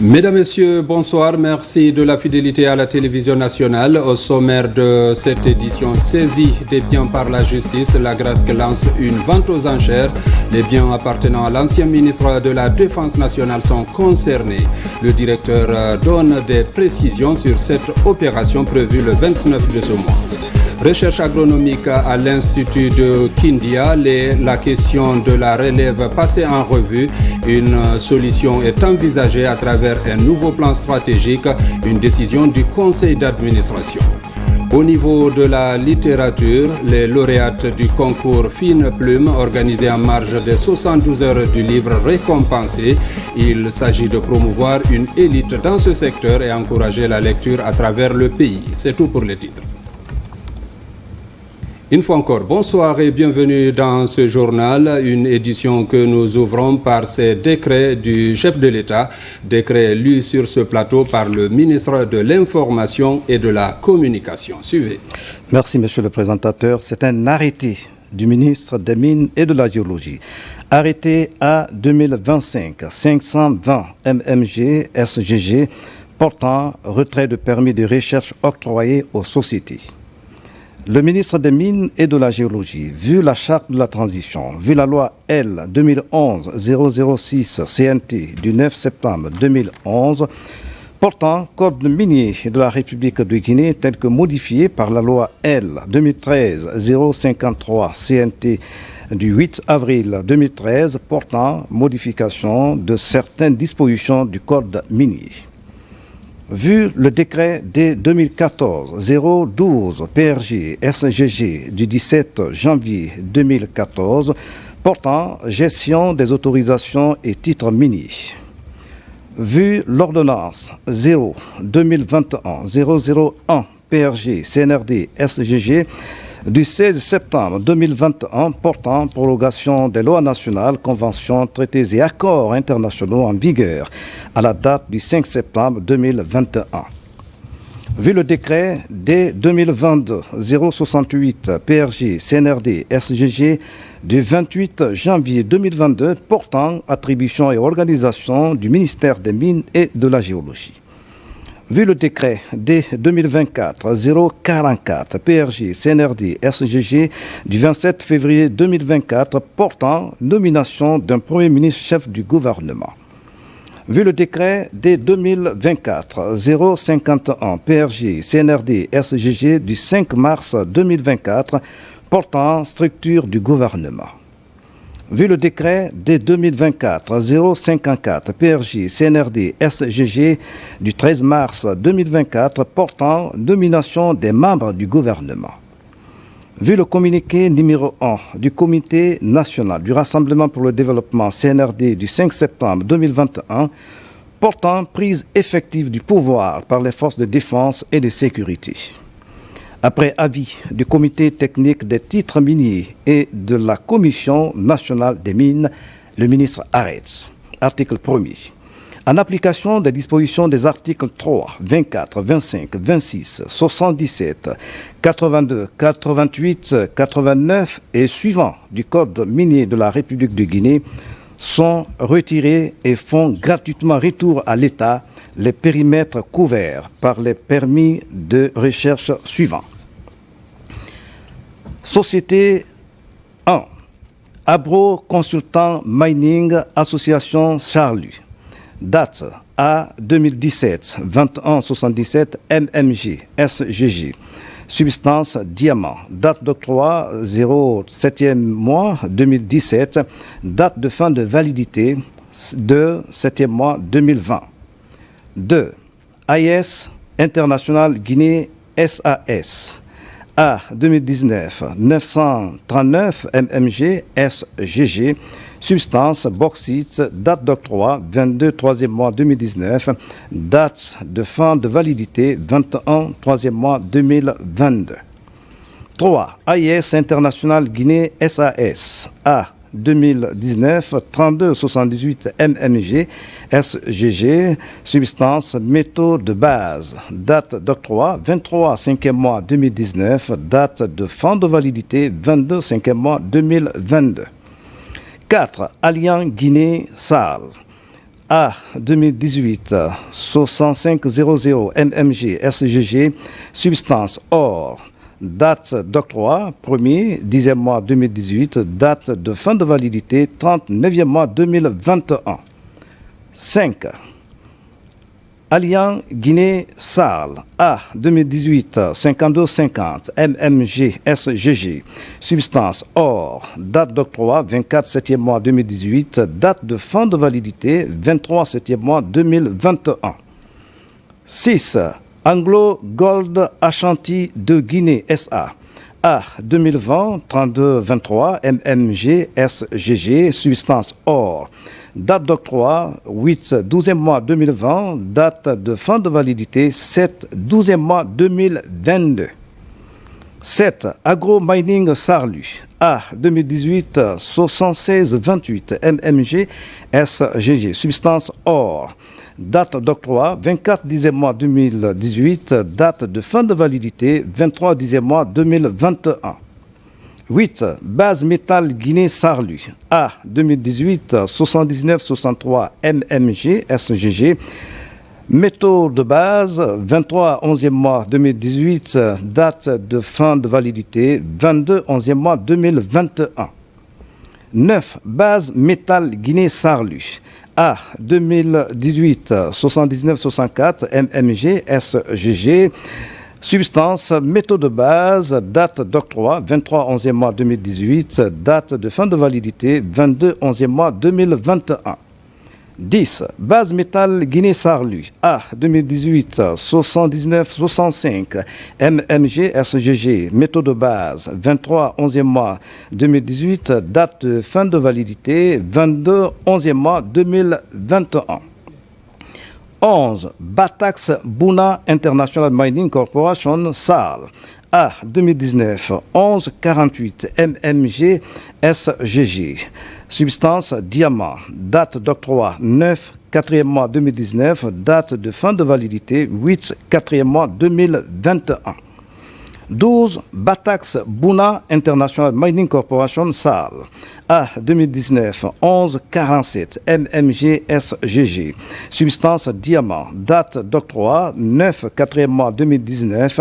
Mesdames, Messieurs, bonsoir. Merci de la fidélité à la télévision nationale. Au sommaire de cette édition saisie des biens par la justice, la Grasc lance une vente aux enchères. Les biens appartenant à l'ancien ministre de la Défense nationale sont concernés. Le directeur donne des précisions sur cette opération prévue le 29 de ce mois. Recherche agronomique à l'Institut de Kindia, la question de la relève passée en revue. Une solution est envisagée à travers un nouveau plan stratégique, une décision du conseil d'administration. Au niveau de la littérature, les lauréates du concours Fine Plume organisé en marge des 72 heures du livre récompensé. Il s'agit de promouvoir une élite dans ce secteur et encourager la lecture à travers le pays. C'est tout pour les titres. Une fois encore, bonsoir et bienvenue dans ce journal, une édition que nous ouvrons par ces décrets du chef de l'État, décrets lus sur ce plateau par le ministre de l'Information et de la Communication. Suivez. Merci, monsieur le présentateur. C'est un arrêté du ministre des Mines et de la Géologie. Arrêté A 2025-520 MMG SGG portant retrait de permis de recherche octroyé aux sociétés. Le ministre des Mines et de la Géologie, vu la charte de la transition, vu la loi L 2011-006 CNT du 9 septembre 2011, portant code minier de la République de Guinée tel que modifié par la loi L 2013-053 CNT du 8 avril 2013 portant modification de certaines dispositions du code minier. Vu le décret D 2014-012 PRG SGG du 17 janvier 2014 portant gestion des autorisations et titres miniers. Vu l'ordonnance 0-2021-001 PRG CNRD SGG du 16 septembre 2021 portant prorogation des lois nationales, conventions, traités et accords internationaux en vigueur à la date du 5 septembre 2021. Vu le décret D 2022-068 PRG CNRD SGG du 28 janvier 2022 portant attribution et organisation du ministère des Mines et de la Géologie. Vu le décret D 2024-044 PRG CNRD SGG du 27 février 2024 portant nomination d'un Premier ministre chef du gouvernement. Vu le décret D 2024-051 PRG CNRD SGG du 5 mars 2024 portant structure du gouvernement. Vu le décret D 2024-054 PRG CNRD SGG du 13 mars 2024 portant nomination des membres du gouvernement. Vu le communiqué numéro 1 du Comité national du Rassemblement pour le développement CNRD du 5 septembre 2021 portant prise effective du pouvoir par les forces de défense et de sécurité. Après avis du Comité technique des titres miniers et de la Commission nationale des mines, le ministre arrête. Article 1er. En application des dispositions des articles 3, 24, 25, 26, 77, 82, 88, 89 et suivants du Code minier de la République de Guinée, sont retirés et font gratuitement retour à l'État les périmètres couverts par les permis de recherche suivants. Société 1. Abro Consultant Mining Association Charlu. Date A 2017-2177 MMG SGG. Substance diamant. Date d'octroi 07e mois 2017. Date de fin de validité de 7e mois 2020. 2. AIS International Guinée SAS. A 2019-939 MMG SGG. Substance bauxite. Date d'octroi 22 3e mois 2019. Date de fin de validité 21 3e mois 2022. 3. AIS International Guinée SAS. A 2019, 3278 mmg SGG, substance métaux de base. Date d'octroi 23 5e mois 2019, date de fin de validité 22 5e mois 2022. 4. Alliant Guinée-Sal. A 2018 6500 mmg SGG, substance or. Date d'octroi 1er 10e mois 2018, date de fin de validité 39e mois 2021. 5. Alliant Guinée-Sal. A 2018 5250 mmg SGG, substance or. Date d'octroi 24 7e mois 2018, date de fin de validité 23 7e mois 2021. 6. Anglo Gold Ashanti de Guinée SA. A 2020 3223 mmg SGG, substance or. Date d'octroi 8 12e mois 2020, date de fin de validité 7 12e mois 2022. 7. Agro Mining Sarlu. A 2018 76 28 mmg SGG, substance or. Date d'octroi 24 10e mois 2018, date de fin de validité 23 10e mois 2021. 8. Base métal Guinée-Sarlu. A 2018 79 63 mmg SGG, métaux de base 23 11e mois 2018, date de fin de validité 22 11e mois 2021. 9. Base métal Guinée-Sarlu. A 2018 79 64 mmg SGG, substance métaux de base, date d'octroi 23 11e mois 2018, date de fin de validité 22 11e mois 2021. 10. Base métal Guinée-Sarlu. A 2018 79 65 mmg SGG, métaux de base 23 11e mois 2018, date de fin de validité 22 11e mois 2021. 11. Batax Buna International Mining Corporation SAL. A 2019 1148 mmg SGG, substance diamant, date d'octroi 9 4e mois 2019, date de fin de validité 8 4e mois 2021. 12. Batax Buna International Mining Corporation SAL. A 2019 1147 mmg SGG, substance diamant, date d'octroi 9 4e mois 2019,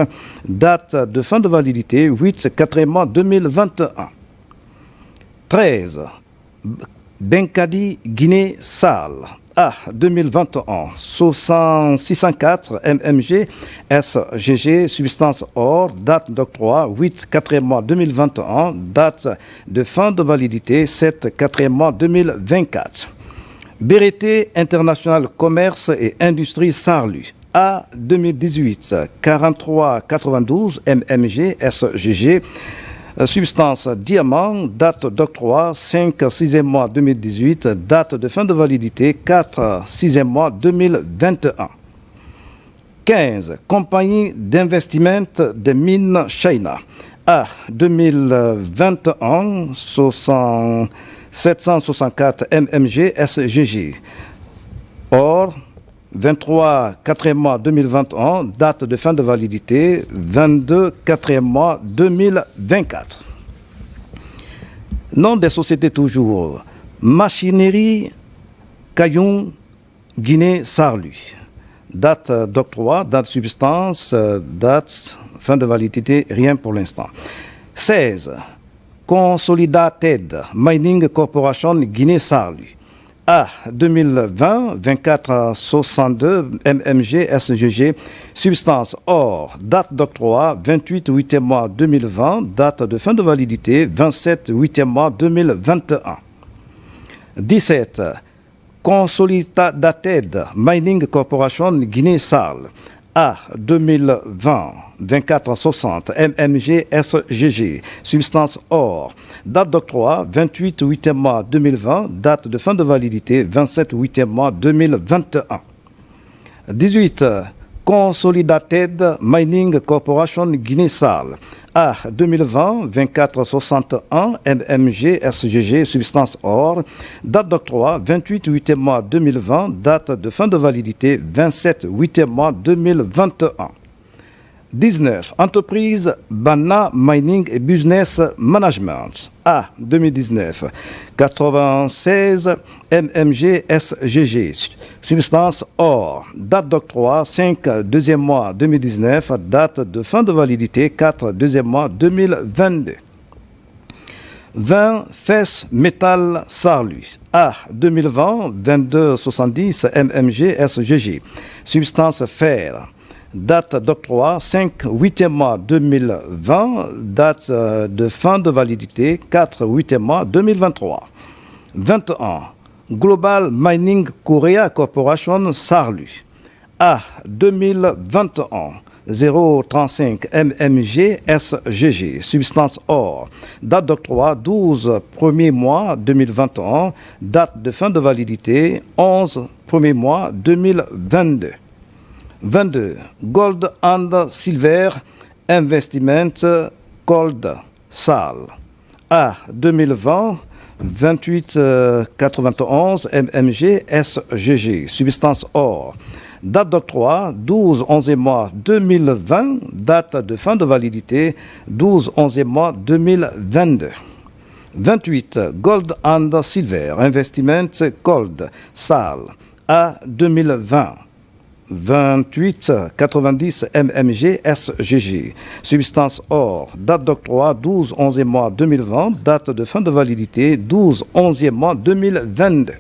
date de fin de validité 8 4e mois 2021. 13. Benkadi Guinée-Sal. A 2021 604 mmg SGG, substance or, date d'octroi 8 4e mois 2021, date de fin de validité 7 4e mois 2024. BRT International Commerce et Industrie Sarlu. A 2018 43 92 mmg SGG, substance diamant, date d'octroi 5 6e mois 2018, date de fin de validité 4 6e mois 2021. 15. Compagnie d'investissement de mines China. A 2021 764 mmg SGG. Or 23 4e mois 2021, date de fin de validité 22 4e mois 2024. Nom des sociétés toujours. Machinerie Caillon Guinée-Sarlu. Date d'octroi, date substance, date fin de validité, rien pour l'instant. 16. Consolidated Mining Corporation Guinée-Sarlu. A 2020 24 62 mmg SGG, substance or, date d'octroi 28 8e mois 2020, date de fin de validité 27 8e mois 2021. 17. Consolidated Mining Corporation Guinée-Sal. A 2020 24 60 mmg SGG, substance or, date d'octroi 28 8e mois 2020, date de fin de validité 27 8e mois 2021. 18. Consolidated Mining Corporation Guinée-Sal. A 2020 2461 MMG SGG substance or. Date d'octroi 28 8 mois 2020. Date de fin de validité 27 8 mois 2021. 19. Entreprise Bana Mining et Business Management. A 2019 96 MMG SGG substance or. Date d'octroi 5 deuxième mois 2019. Date de fin de validité 4 deuxième mois 2022. 20 Fes Metal Sarlu. A 2020 2270 MMG SGG substance fer. Date d'octroi 5 8e mois 2020, date de fin de validité 4 8e mois 2023. 21. Global Mining Korea Corporation Sarlu. A 2021 035 MMG SGG substance or. Date d'octroi 12 1er mois 2021, date de fin de validité 11 1er mois 2022. 22. Gold and Silver Investment Gold Sal. A 2020 28 91 MMG SGG substance or. Date d'octroi 12 11 mois 2020. Date de fin de validité 12 11 mois 2022. 28. Gold and Silver Investment Gold Sal. A 2020 28 90 MMG SGG substance or. Date d'octroi 12 11 mois 2020. Date de fin de validité 12 11 mois 2022.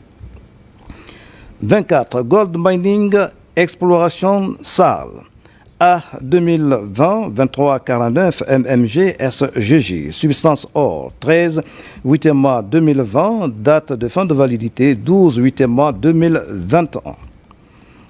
24 Gold Mining Exploration Sal. A 2020 23 49 MMG SGG substance or. 13 8 mois 2020. Date de fin de validité 12 8 mois 2021.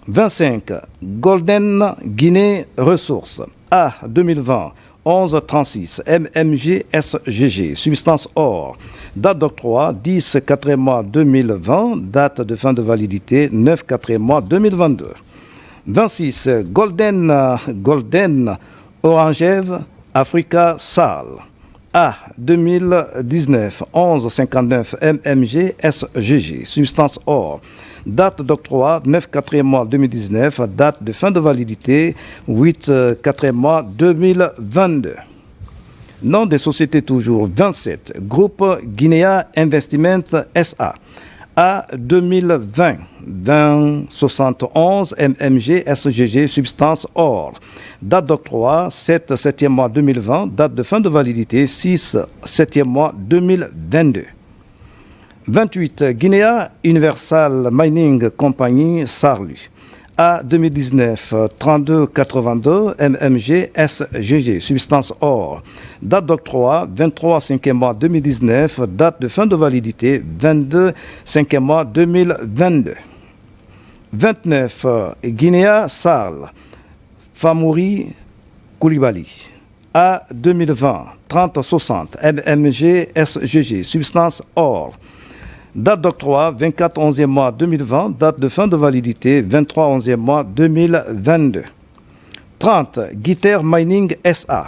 25. Golden Guinée Ressources. A 2020 11 36 MMG SGG substance or. Date d'octroi 10 4 mois 2020. Date de fin de validité 9 4 mois 2022. 26. Golden Orangève Africa Sal. A 2019 11 59 MMG SGG substance or. Date d'octroi 9 4 mois 2019. Date de fin de validité 8 4 mois 2022. Nom des sociétés toujours 27. Groupe Guinea Investment SA. A 2020 20 71 MMG SGG substance or. Date d'octroi 7 7e mois 2020. Date de fin de validité 6 7e mois 2022. 28. Guinea Universal Mining Company Sarlu. A 2019 32 82 MMG SGG substance or. Date d'octroi 23 5e mois 2019. Date de fin de validité 22 5e mois 2022. 29. Guinea Sal Famouri Koulibaly. A 2020 30 60 MMG SGG substance or. Date d'octroi 24 11e mois 2020. Date de fin de validité 23 11e mois 2022. 30. Guiter Mining SA.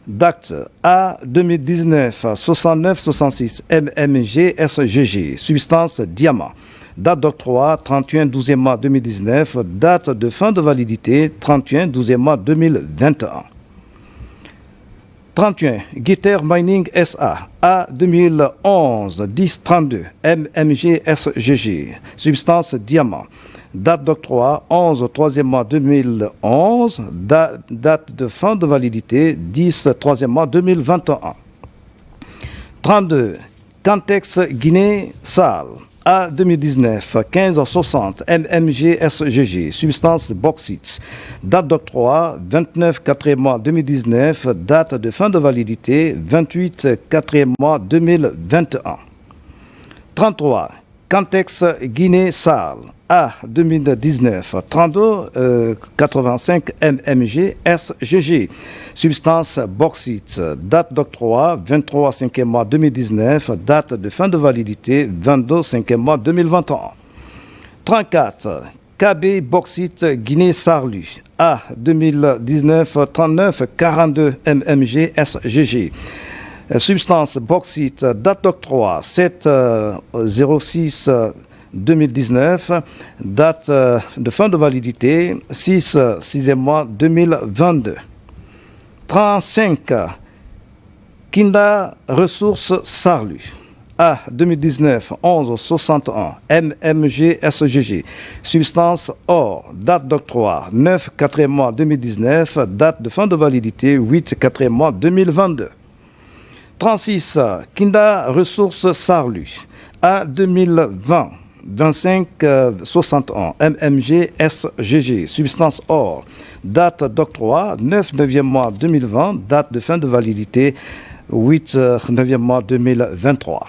Date A 2019 69 66 MMG SGG substance diamant. Date d'octroi 31 12e mois 2019. Date de fin de validité 31 12e mois 2021. 31. Guiter Mining SA. A 2011 10 32 MMG SGG substance diamant. Date d'octroi 11 3e mois 2011. Date de fin de validité 10 3e mois 2021. 32. Cantex Guinée Sal. A 2019 15 60 MMG SGG substance bauxite. Date d'octroi 29 4 mois 2019. Date de fin de validité 28 4 mois 2021. 33. Cantex Guinée Sal. A 2019 32 85 MMG SGG substance bauxite. Date d'octroi 23 5e mois 2019. Date de fin de validité 22 5e mois 2021. 34. KB Bauxite Guinée-Sarlu. A 2019 39 42 mmg SGG. Substance bauxite, date d'octroi 7 06 2019, date de fin de validité 6 6e mois 2022. 35 Kinda Ressources Sarlu. A 2019 11 61 mmg SGG. Substance or, date d'octroi 9 4e mois 2019, date de fin de validité 8 4e mois 2022. 36 Kinda Ressources Sarlu. A 2020 25 61 mmg SGG. Substance or, date d'octroi 9 9e mois 2020, date de fin de validité 8 9e mois 2023.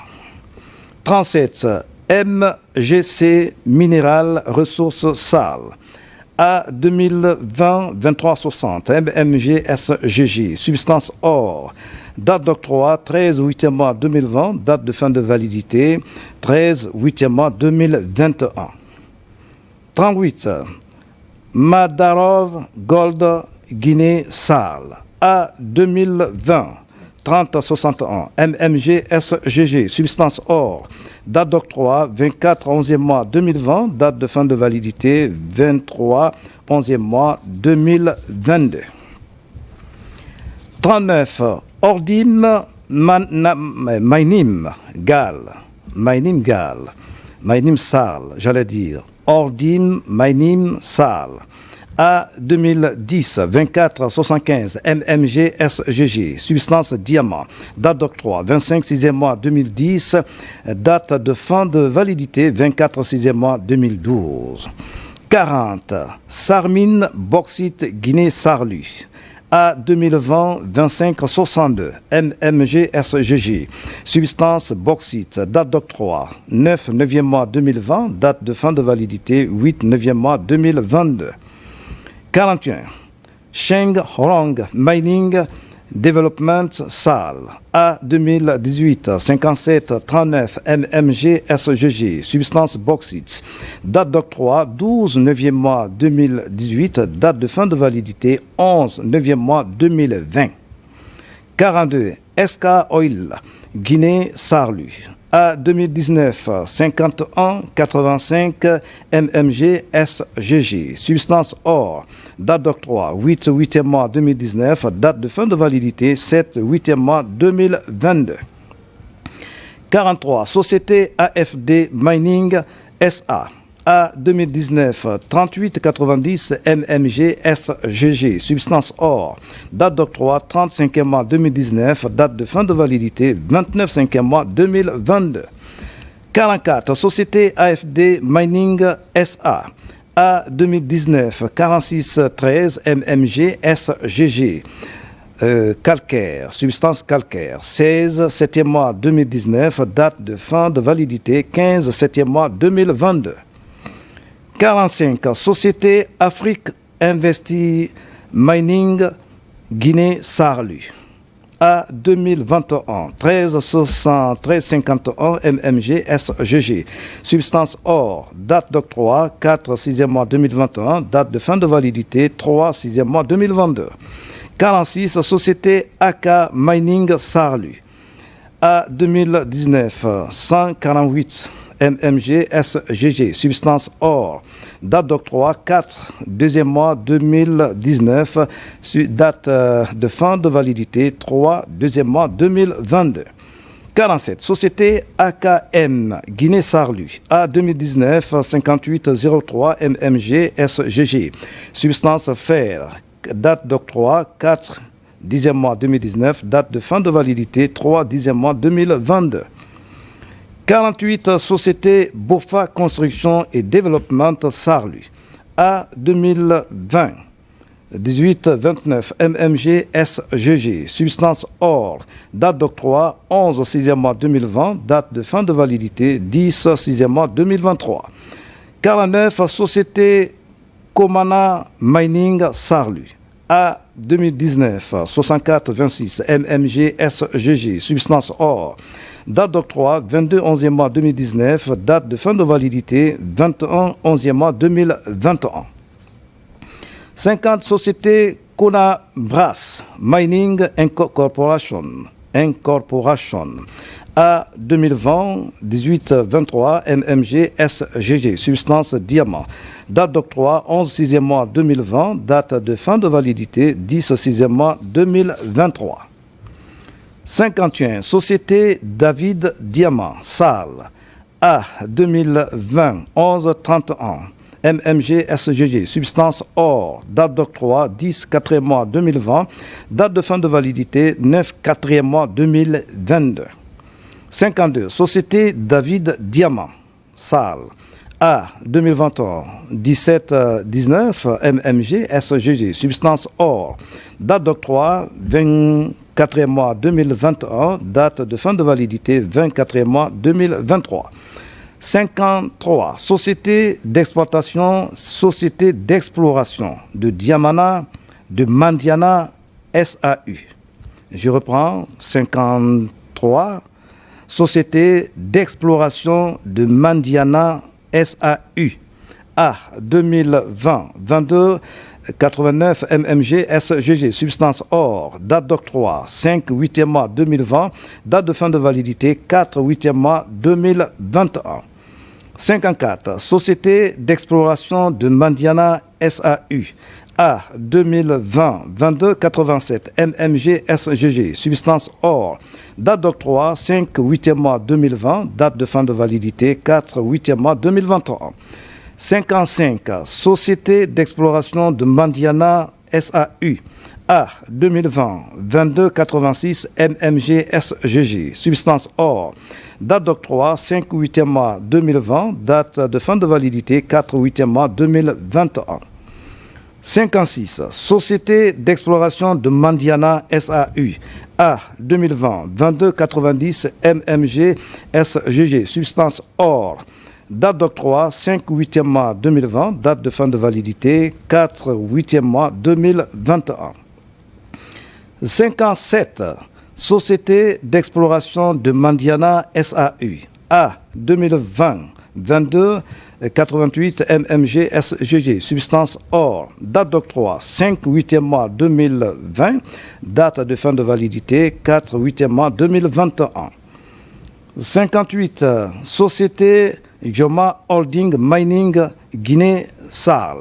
37 MGC Minéral Ressources Sales. A 2020 23 60 mmg SGG. Substance or, date d'octroi 13 8e mois 2020, date de fin de validité 13 8e mois 2021. 38 Madarov Gold Guinée-Sale. A 2020 30 61 mmg SGG. Substance or, date d'octroi 24 11e mois 2020, date de fin de validité 23 11e mois 2022. 39 Ordim Minim Gal. Minim Sal, j'allais dire. Ordim Minim Sal. A 2010 24 75 mmg SGG. Substance diamant. Date d'octroi 25 6e mois 2010. Date de fin de validité 24 6e mois 2012. 40 Sarmine Bauxite Guinée-Sarlu. A 2020 25 62 mmg SGG. Substance bauxite. Date d'octroi 9 9e mois 2020. Date de fin de validité 8 9e mois 2022. 41 Sheng Horong Mining Development Sale. A 2018 57 39 mmg SGG. Substance bauxite. Date d'octroi 12 9e mois 2018. Date de fin de validité 11 9e mois 2020. 42 SK Oil Guinée-Sarlu. A 2019 51 85 mmg SGG. Substance or, date d'octroi 8 8e mois 2019, date de fin de validité 7 8e mois 2022. 43 Société AFD Mining SA. A 2019 38 90 mmg SGG. Substance or, date d'octroi 35e mois 2019, date de fin de validité 29 5e mois 2022. 44 Société AFD Mining SA. A 2019 46 13 mmg SGG. Calcaire, substance calcaire. 16 7e mois 2019, date de fin de validité 15 7e mois 2022. 45 Société Afrique Investi Mining Guinée-Sarlu. A 2021 13 73 51 mmg SGG. Substance or, date d'octroi 4 6e mois 2021, date de fin de validité 3 6e mois 2022. 46 Société AK Mining Sarlu. A 2019 148 mmg SGG. Substance or, date d'octroi 4 2e mois 2019, date de fin de validité 3 2e mois 2022. 47 Société AKM Guinée-Sarlu. A 2019 58 03 mmg SGG. Substance fer. Date d'octroi 4 10e mois 2019, date de fin de validité 3 10e mois 2022. 48 Société Bofa Construction et Développement Sarlu. A 2020 18 29 mmg SGG. Substance or, date d'octroi 11 6e mois 2020, date de fin de validité 10 6e mois 2023. 49 Société Komana Mining Sarlu. A 2019 64 26 mmg SGG. Substance or, date d'octroi 22 11e mois 2019, date de fin de validité 21 11e mois 2021. 50 sociétés Conabras Mining Incorporation A 2020 1823 MMG SGG substance diamant. Date d'octroi 11 6e mois 2020, date de fin de validité 10 6e mois 2023. 51 Société David Diamant Salle A 2020 11 31 MMG SGG substance or. Date d'octroi 10 4e mois 2020, date de fin de validité 9 4e mois 2022. 52 Société David Diamant Salle A 2021 17 19 MMG SGG substance or. Date d'octroi 24e mois 2021, date de fin de validité 24e mois 2023. 53 Société d'exploitation, société d'exploration de Diamana, de Mandiana SAU. Je reprends 53 Société d'exploration de Mandiana SAU. A 2020 22 89 MMG SGG substance or. Date d'octroi 5 8e mois 2020, date de fin de validité 4 8e mois 2021. 54 Société d'exploration de Mandiana SAU. A 2020 22 87 MMG SGG substance or. Date d'octroi 5 8e mois 2020, date de fin de validité 4 8e mois 2021. 55 Société d'exploration de Mandiana SAU. A 2020 22 86 MMG SGG substance or. Date d'octroi 5 8e mois 2020, date de fin de validité 4 8e mois 2021. 56 Société d'exploration de Mandiana SAU. A 2020 22 90 MMG SGG substance or. Date d'octroi 5 8e mois 2020, date de fin de validité 4 8e mois 2021. 57 Société d'exploration de Mandiana SAU. A 2020 22 88 MMG SGG substance or. Date d'octroi 5 8e mois 2020, date de fin de validité 4 8e mois 2021. 58 Société Joma Holding Mining Guinée Sal.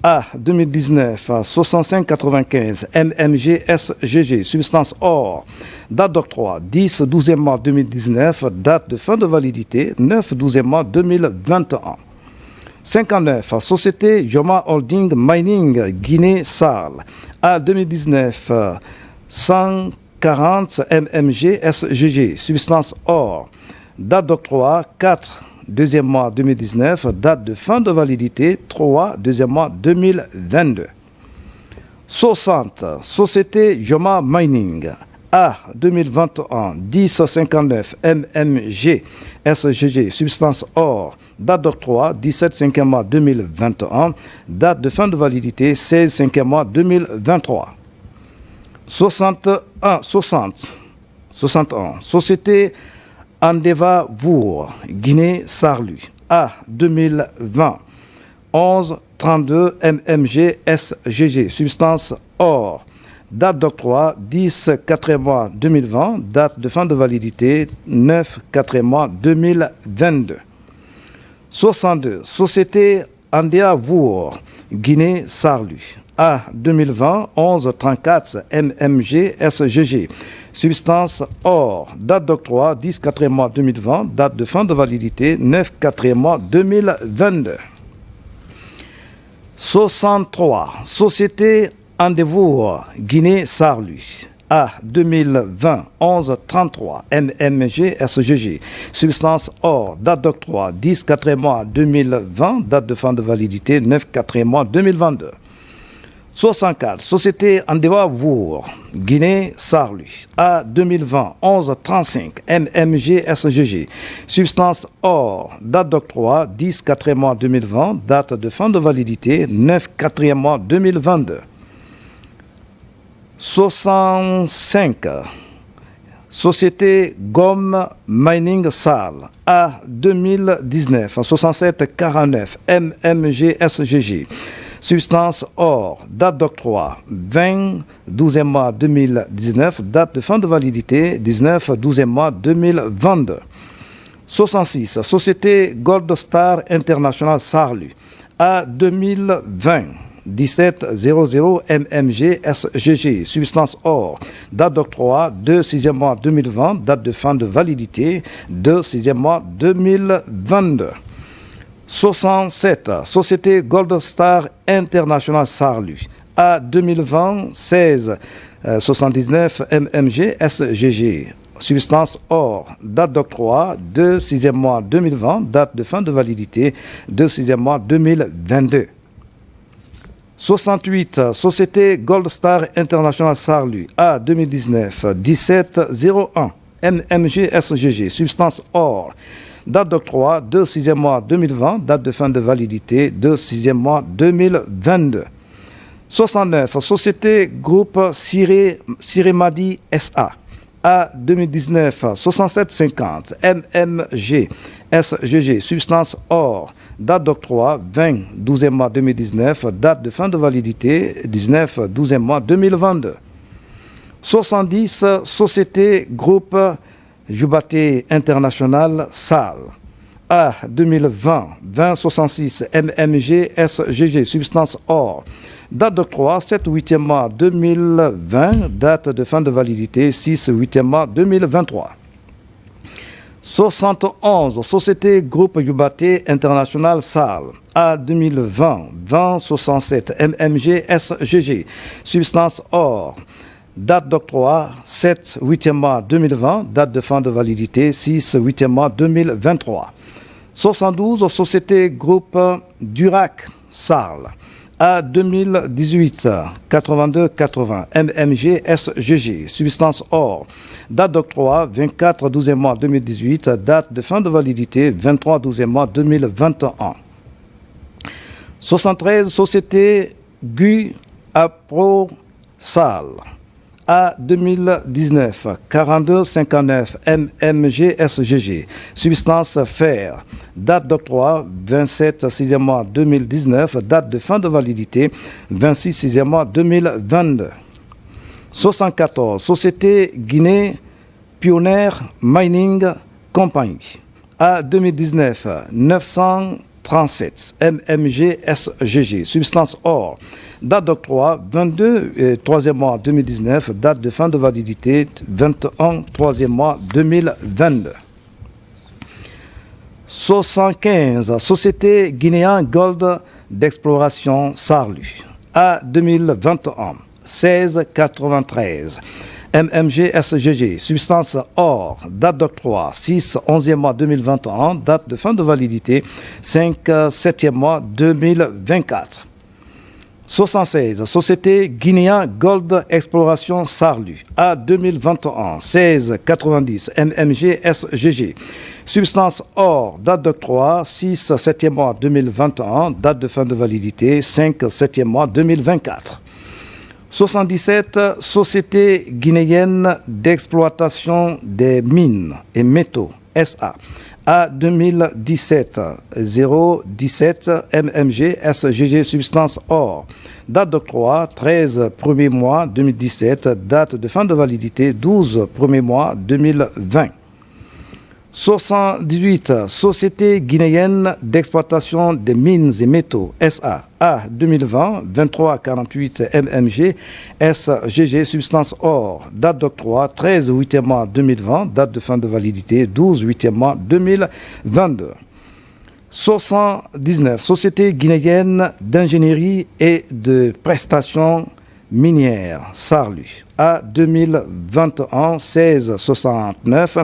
A 2019 65 95 MMG SGG substance or. Date d'octroi 10 12e mois 2019, date de fin de validité 9 12e mois 2021. 59 Société Joma Holding Mining Guinée Sal. A 2019 140 MMG SGG substance or. Date d'octroi 4 2e mois 2019, date de fin de validité 3 2e mois 2022. 60 Société Joma Mining. A 2021 1059 MMG SGG substance or. Date d'octroi 17 5e mois 2021, date de fin de validité 16 5e mois 2023. 61 Société Andeva Vour, Guinée Sarlu. A 2020 11 32 MMG SGG substance or. Date d'octroi 10 4e mois 2020, date de fin de validité 9 4e mois 2022. 62 Société Andea Vour, Guinée Sarlu. A 2020 11 34 MMG SGG substance or. Date d'octroi 10 4e mois 2020, date de fin de validité 9 4e mois 2022. 63 Société Andevour Guinée Sarlu. A 2020 11 33 MMG SGG substance or. Date d'octroi 10 4e mois 2020, date de fin de validité 9 4e mois 2022. 64 Société Andewa Vour Guinée Sarlu. A 2020 11 35 MMG SGG substance or. Date d'octroi 10 4e mois 2020, date de fin de validité 9 4e mois 2022. 65 Société Gomme Mining Sal A 2019 67 49 MMG SGG. Substance or, date d'octroi 20 12e mois 2019, date de fin de validité 19 12e mois 2022. 66 Société Gold Star International Sarlu A 2020 1700 MMG SGG, substance or, date d'octroi 2 6e mois 2020, date de fin de validité 2 6e mois 2022. 67 Société Gold Star International Sarlu A 2020 16 79 MMG SGG, substance or, date d'octroi 2 6e mois 2020, date de fin de validité 2 6e mois 2022. 68 Société Gold Star International Sarlu A 2019 1701 MMG SGG, substance or, date d'octroi 2 6e mois 2020, date de fin de validité 2 6e mois 2022. 69 Société Groupe Siremadi SA A 2019 6750 MMG SGG, substance or, date d'octroi 20 12e mois 2019, date de fin de validité 19 12e mois 2022. 70 Société Groupe Jubaté International SAL A 2020 2066 MMG SGG, substance or, date d'octroi 7 8e mois 2020, date de fin de validité 6 8e mois 2023. 71 Société Groupe Jubaté International SAL A 2020 2067 MMG SGG, substance or, date d'octroi 7 8e mois 2020, date de fin de validité 6 8e mois 2023. 72 Société Groupe Durac SAL A 2018 82 80 MMG SGG, substance or, date d'octroi 24 12e mois 2018, date de fin de validité 23 12e mois 2021. 73 Société GU Apro SAL A 2019 42 59 MMG SGG, substance fer, date d'octroi 27 6e mois 2019, date de fin de validité 26 6e mois 2022. 74 Société Guinée Pioneer Mining Company A 2019 937 MMG SGG, substance or, date d'octroi 22 3e mois 2019, date de fin de validité 21 3e mois 2022. 75 Société Guinéen Gold d'Exploration Sarlu A 2021 1693 MMG SGG, substance or, date d'octroi 6 11e mois 2021, date de fin de validité 5 7e mois 2024. 76 Société Guinéen Gold Exploration Sarlu A 2021 1690 MMG SGG, substance or, date d'octroi 6 7e mois 2021, date de fin de validité 5 7e mois 2024. 77 Société Guinéenne d'Exploitation des Mines et Métaux SA A 2017 017 MMG SGG, substance or, date d'octroi 13 1er mois 2017, date de fin de validité 12 1er mois 2020. 78 Société Guinéenne d'Exploitation des Mines et Métaux SA A 2020 23 48 MMG SGG, substance or, date d'octroi 13 8e mois 2020, date de fin de validité 12 8e mois 2022. 79 Société Guinéenne d'Ingénierie et de Prestations Minières Sarlu A 2021 1669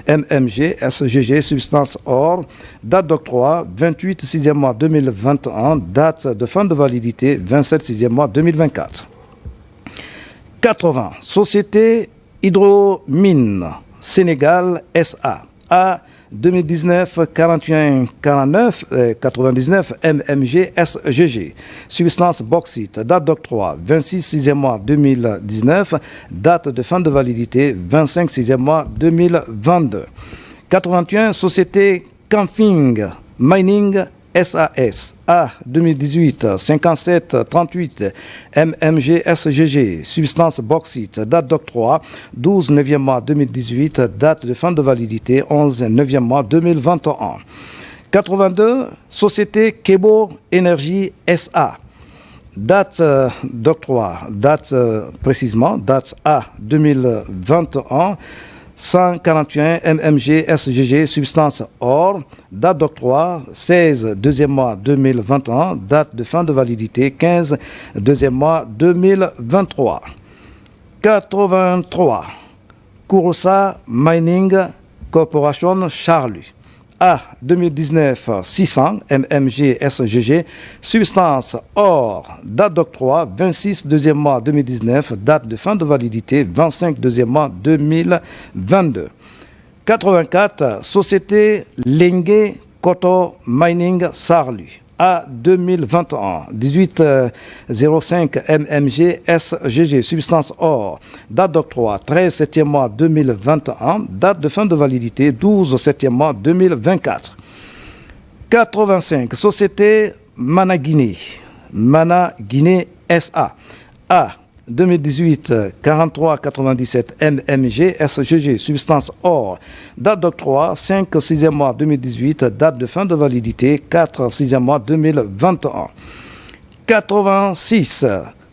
MMG SGG, substance or, date d'octroi 28 6e mois 2021, date de fin de validité 27 6e mois 2024. 80 Société Hydromine Sénégal SA A 2019 41 49 99 MMG SGG. Substance bauxite, date d'octroi 26 6e mois 2019, date de fin de validité 25 6e mois 2022. 81 Société Camping Mining SAS A 2018 57 38 MMG SGG. Substance bauxite, date d'octroi 12 9e mois 2018, date de fin de validité 11 9e mois 2021. 82 Société Kebo Énergie SA. Date d'octroi, précisément, date A 2021 141 MMG SGG, substance or, date d'octroi 16 2e mois 2021, date de fin de validité 15 2e mois 2023. 83 Kurosa Mining Corporation Charlus. A 2019 600 MMG SGG, substance or, date d'octroi 26 2e mois 2019, date de fin de validité 25 2e mois 2022. 84 Société Lengue Koto Mining Sarlu. A 2021 1805 MMG SGG, substance or, date d'octroi 13 7e mois 2021, date de fin de validité 12 7e mois 2024. 85 Société Mana Guinée SA. A 2018 43 97 MMG SGG, substance or, date d'octroi 5 6e mois 2018, date de fin de validité 4 6e mois 2021. 86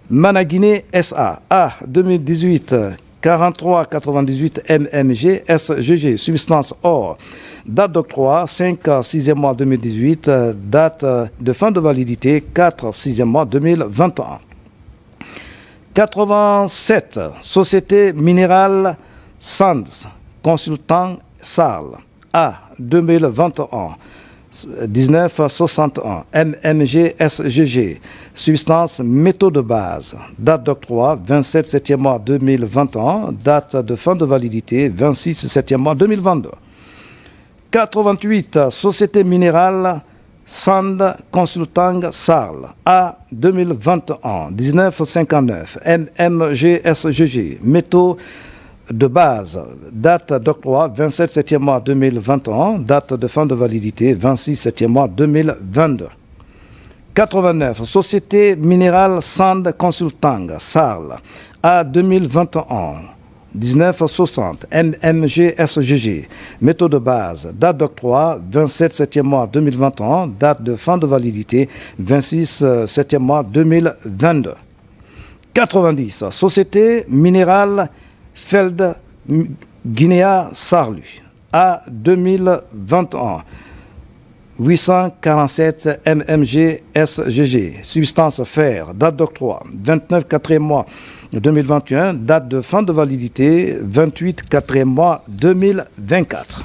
Managuiné SA. A 2018 43 98 MMG SGG, substance or, date d'octroi 5 6e mois 2018, date de fin de validité 4 6e mois 2021. 87 Société Minérale Sands Consultant Sarl. A 2021 1961 MMG SGG, substance métaux de base, date d'octroi 27 7e mois 2021, date de fin de validité 26 7e mois 2022. 88 Société Minérale Sand Consulting Sarl. A 2021 1959 MMG SGG, métaux de base, date d'octroi 27 7e mois 2021, date de fin de validité 26 7e mois 2022. 89 Société Minérale Sand Consulting Sarl. A 2021 1960 MMG SGG, métaux de base, date d'octroi 27 7e mois 2021, date de fin de validité 26 7e mois 2022. 90 Société Minérale Feld Guinea Sarlu. A 2021 847 MMG SGG, substance fer, date d'octroi 29 4e mois 2021, date de fin de validité 28 4e mois 2024.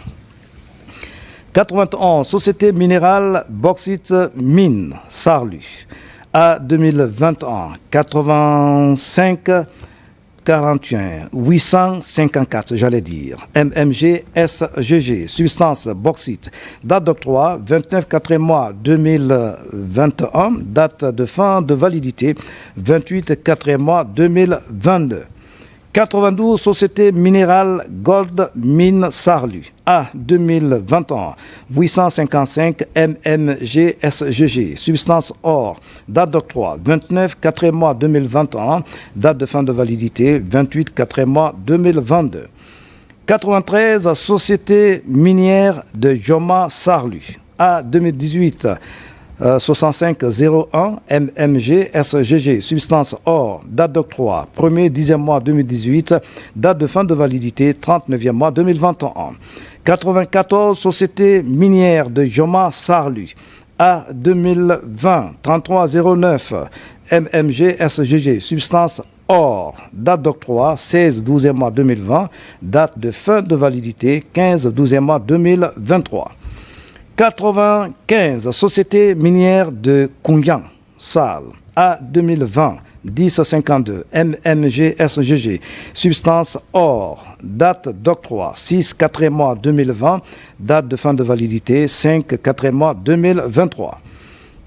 91 Société Minérale Bauxite Mine Sarlu. A 2021 85 41 854 MMG SGG, substance bauxite, date d'octroi 29 4e mois 2021, date de fin de validité 28 4e mois 2022. 92 Société Minérale Gold Mine Sarlu. A 2021 855 MMG SGG, substance or, date d'octroi 29 4e mois 2021, date de fin de validité 28 4e mois 2022. 93 Société Minière de Joma Sarlu. A 2018 6501 MMG SGG, substance or, date d'octroi 1er 10e mois 2018, date de fin de validité 39e mois 2021. 94 Société Minière de Joma Sarlu. A 2020 3309 MMG SGG, substance or, date d'octroi 16 12e mois 2020, date de fin de validité 15 12e mois 2023. 95 Société Minière de Kungyang Sal. A 2020 1052, MMG-SGG, substance or, date d'octroi 6-4 mois 2020, date de fin de validité 5-4 mois 2023.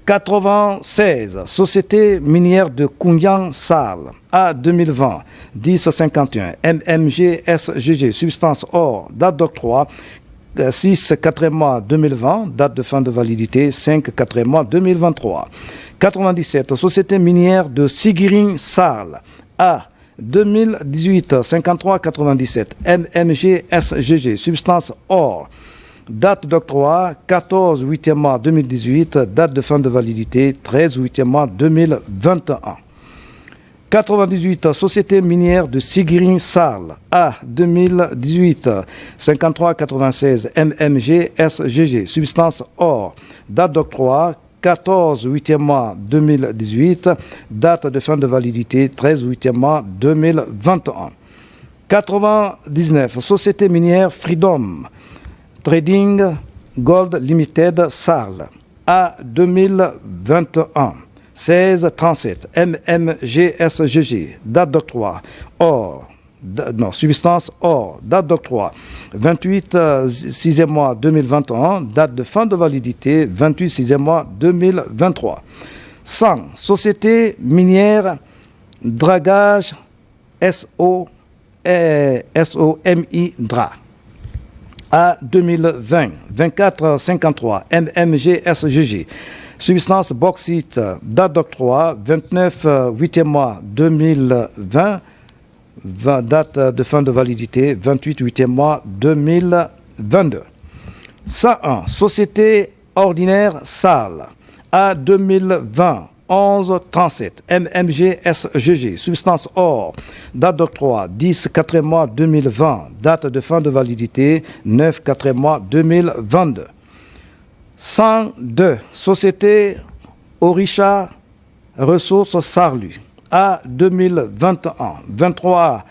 96, Société minière de Kounyan Sal, A 2020, 1051, MMG-SGG, substance or, date d'octroi 6-4 mois 2020, date de fin de validité 5-4 mois 2023. 97, Société minière de Sigiring Sal, A 2018, 53-97, MMG-SGG, substance or, date d'octroi 14-8 mois 2018, date de fin de validité 13-8 mois 2021. 98, Société minière de Sigiring Sal, A 2018, 53-96, MMG-SGG, substance or, date d'octroi 14-8 mois 2018, date de fin de validité 13-8 mois 2021. 99, Société minière Freedom Trading Gold Limited Sal, A 2021, 16-37, MMG-SGG, date d'octroi, or, substance or, date d'octroi, 28-6 mois 2021, date de fin de validité, 28-6 mois 2023. 100, Société minière Dragage SOMI DRA, A 2020, 24-53, MMG-SGG, substance bauxite, date d'octroi 29-8 mois 2020, date de fin de validité 28-8 mois 2022. 101, Société ordinaire Sal, A 2020, 11-37, MMG-SGG, substance or, date d'octroi 10-4 mois 2020, date de fin de validité 9-4 mois 2022. 102, Société Orisha Ressources Sarlu, A 2021, 23-34,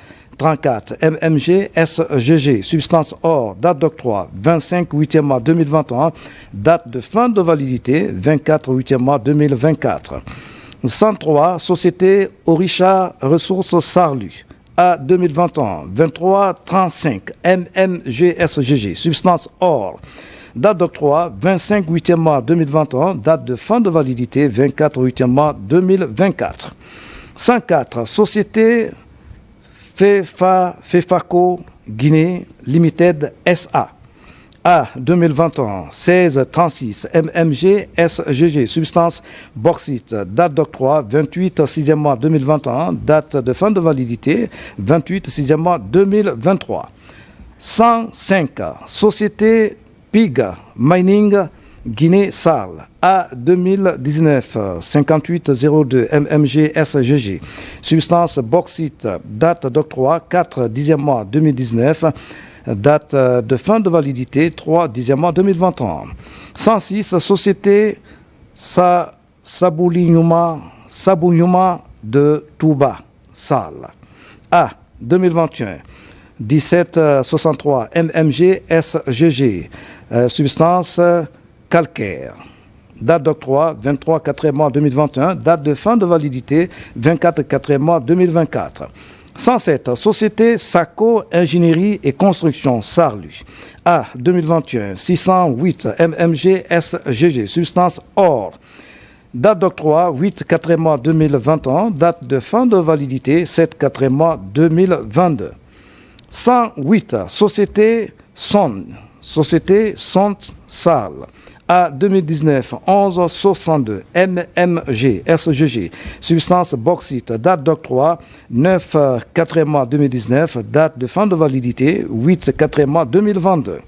MMG-SGG, substance or, date d'octroi 25-8 mois 2021, date de fin de validité 24-8 mois 2024. 103, Société Orisha Ressources Sarlu, A 2021, 23-35, MMG-SGG, substance or, date d'octroi 25-8 mois 2021, date de fin de validité 24-8 mois 2024. 104, Société FEFACO Guinée Limited SA, A 2021, 16-36, MMG-SGG, substance bauxite, date d'octroi 28-6 mois 2021, date de fin de validité 28-6 mois 2023. 105, Société PIG Mining Guinée Sal, A 2019, 58-02, MMG-SGG, substance bauxite, date d'octroi 4-10 mois 2019, date de fin de validité 3-10 mois 2021. 106, Société Sabouniuma de Touba Sal, A 2021, 17-63, MMG-SGG, substance calcaire, date d'octroi 23-4 mois 2021, date de fin de validité 24-4 mois 2024. 107, Société Saco Ingénierie et Construction Sarlu, A 2021, 608, MMG-SGG, substance or, date d'octroi 8-4 mois 2021, date de fin de validité 7-4 mois 2022. 108, Société Son Sal, A 2019, 11-62, MMG-SGG, substance bauxite, date d'octroi 9-4 mois 2019, date de fin de validité 8-4 mois 2022.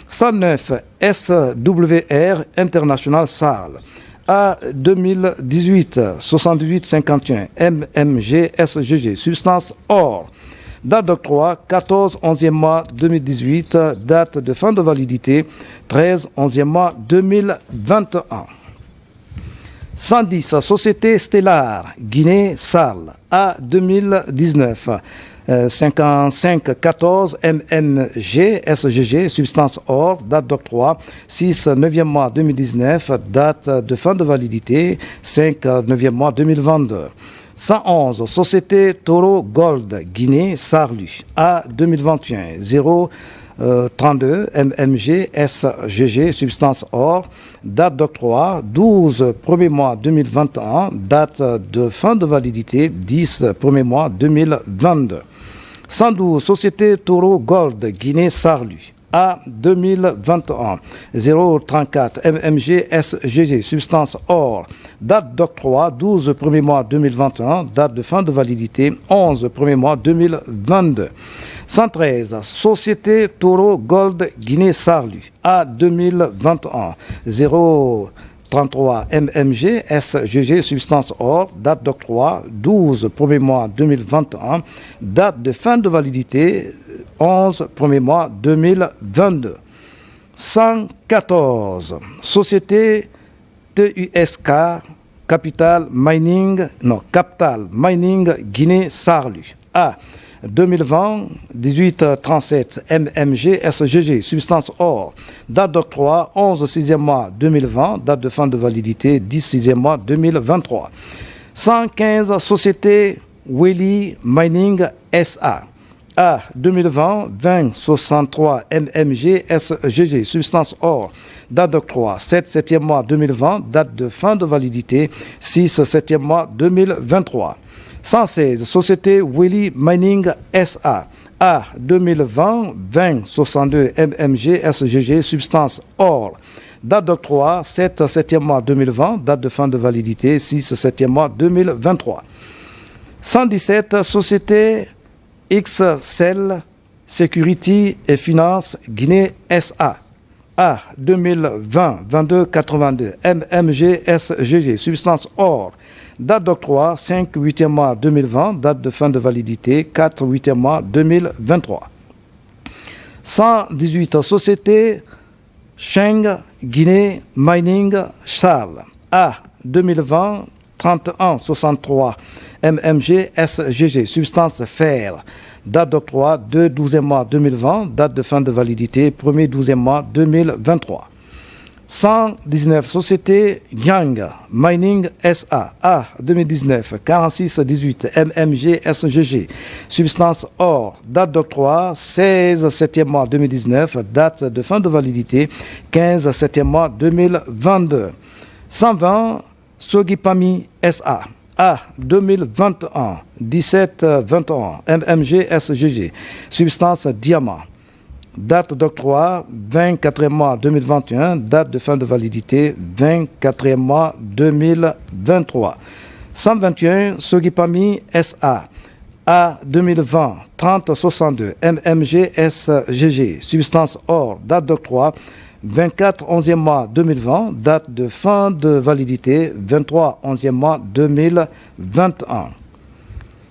109, SWR International Sal, A 2018, 78-51, MMG-SGG, substance or, date d'octroi 14-11 mois 2018, date de fin de validité 13-11 mois 2021. 110, Société Stellar Guinée Sal, A 2019, 55-14, MMG-SGG, substance or, date d'octroi 6-9 mois 2019, date de fin de validité 5-9 mois 2022. 111, Société Toro Gold Guinée Sarlu. A 2021 032 MMG SGG Substance Or. Date d'octroi 12 1er mois 2021. Date de fin de validité 10 1er mois 2022. 112 Société Toro Gold Guinée Sarlu. A 2021 034 MMG SGG Substance Or. Date d'octroi 12 1er mois 2021. Date de fin de validité 11 1er mois 2022. 113 Société Toro Gold Guinée Sarlu. A 2021 033 MMG SGG Substance Or. Date d'octroi 12 1er mois 2021. Date de fin de validité 11 1er mois 2022. 114 Société TUSK Capital Mining Guinée Sarlu. A 2020 1837 MMG SGG Substance Or. Date d'octroi 11 6e mois 2020. Date de fin de validité 10 6e mois 2023. 115 Société Willy Mining SA. A 2020 2063 MMG SGG Substance Or. Date d'octroi 7 7e mois 2020. Date de fin de validité 6 7e mois 2023. 116 Société Willy Mining SA. A 2020 2062 MMG SGG Substance Or. Date d'octroi 7 7e mois 2020. Date de fin de validité 6 7e mois 2023. 117 Société XCell Sécurité et Finance Guinée SA. A 2020 2282 MMG SGG Substance Or. Date d'octroi 5 8e mois 2020. Date de fin de validité 4 8e mois 2023. 118 Société Sheng Guinée Mining Charles. A 2020 3163 MMG SGG Substance Fer. Date d'octroi 2 12e mois 2020. Date de fin de validité 1er 12e mois 2023. 119 Société Yang Mining SA. A 2019 46 18 MMG SGG Substance Or. Date d'octroi 16 7e mois 2019. Date de fin de validité 15 7e mois 2022. 120 Sogipami SA. A 2021 17 21 MMG SGG Substance Diamant. Date d'octroi 24e mois 2021. Date de fin de validité 24e mois 2023. 121 Sogipami SA. A 2020 30 62 MMG SGG Substance Or. Date d'octroi 24 11e mois 2020. Date de fin de validité 23 11e mois 2021.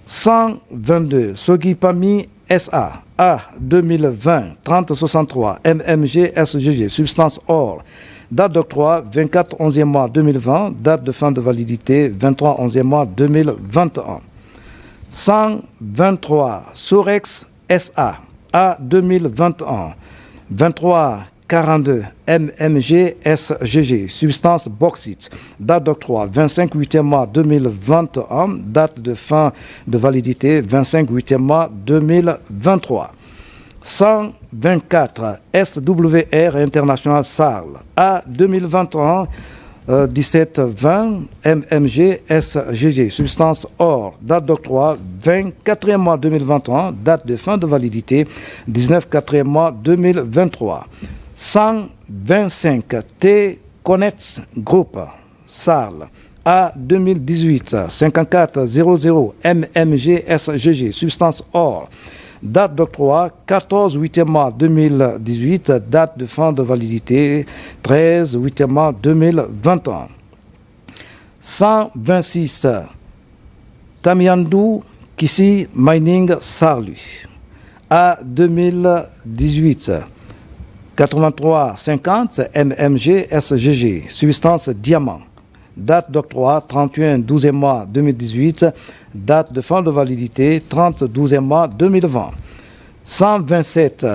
122 Sogipami SA. A 2020 30 63 MMG SGG Substance Or. Date d'octroi 24 11e mois 2020. Date de fin de validité 23 11e mois 2021. 123 Sorex SA. A 2021 23 42 MMG SGG Substance Bauxite. Date d'octroi 25 8e mois 2021. Date de fin de validité 25 8e mois 2023. 124 SWR International Sarl. A 2021 1720 MMG SGG Substance Or. Date d'octroi 24e mois 2021. Date de fin de validité 19 4e mois 2023. 125 T-Connect Group Sarl. A 2018 5400 MMG SGG Substance Or. Date d'octroi 14 8e mois 2018. Date de fin de validité 13 8e mois 2021. 126 Tamiandou Kissi Mining Sarlu. A 2018 83 50 MMG SGG Substance Diamant. Date d'octroi 31 12e mois 2018. Date de fin de validité 30 12e mois 2020. 127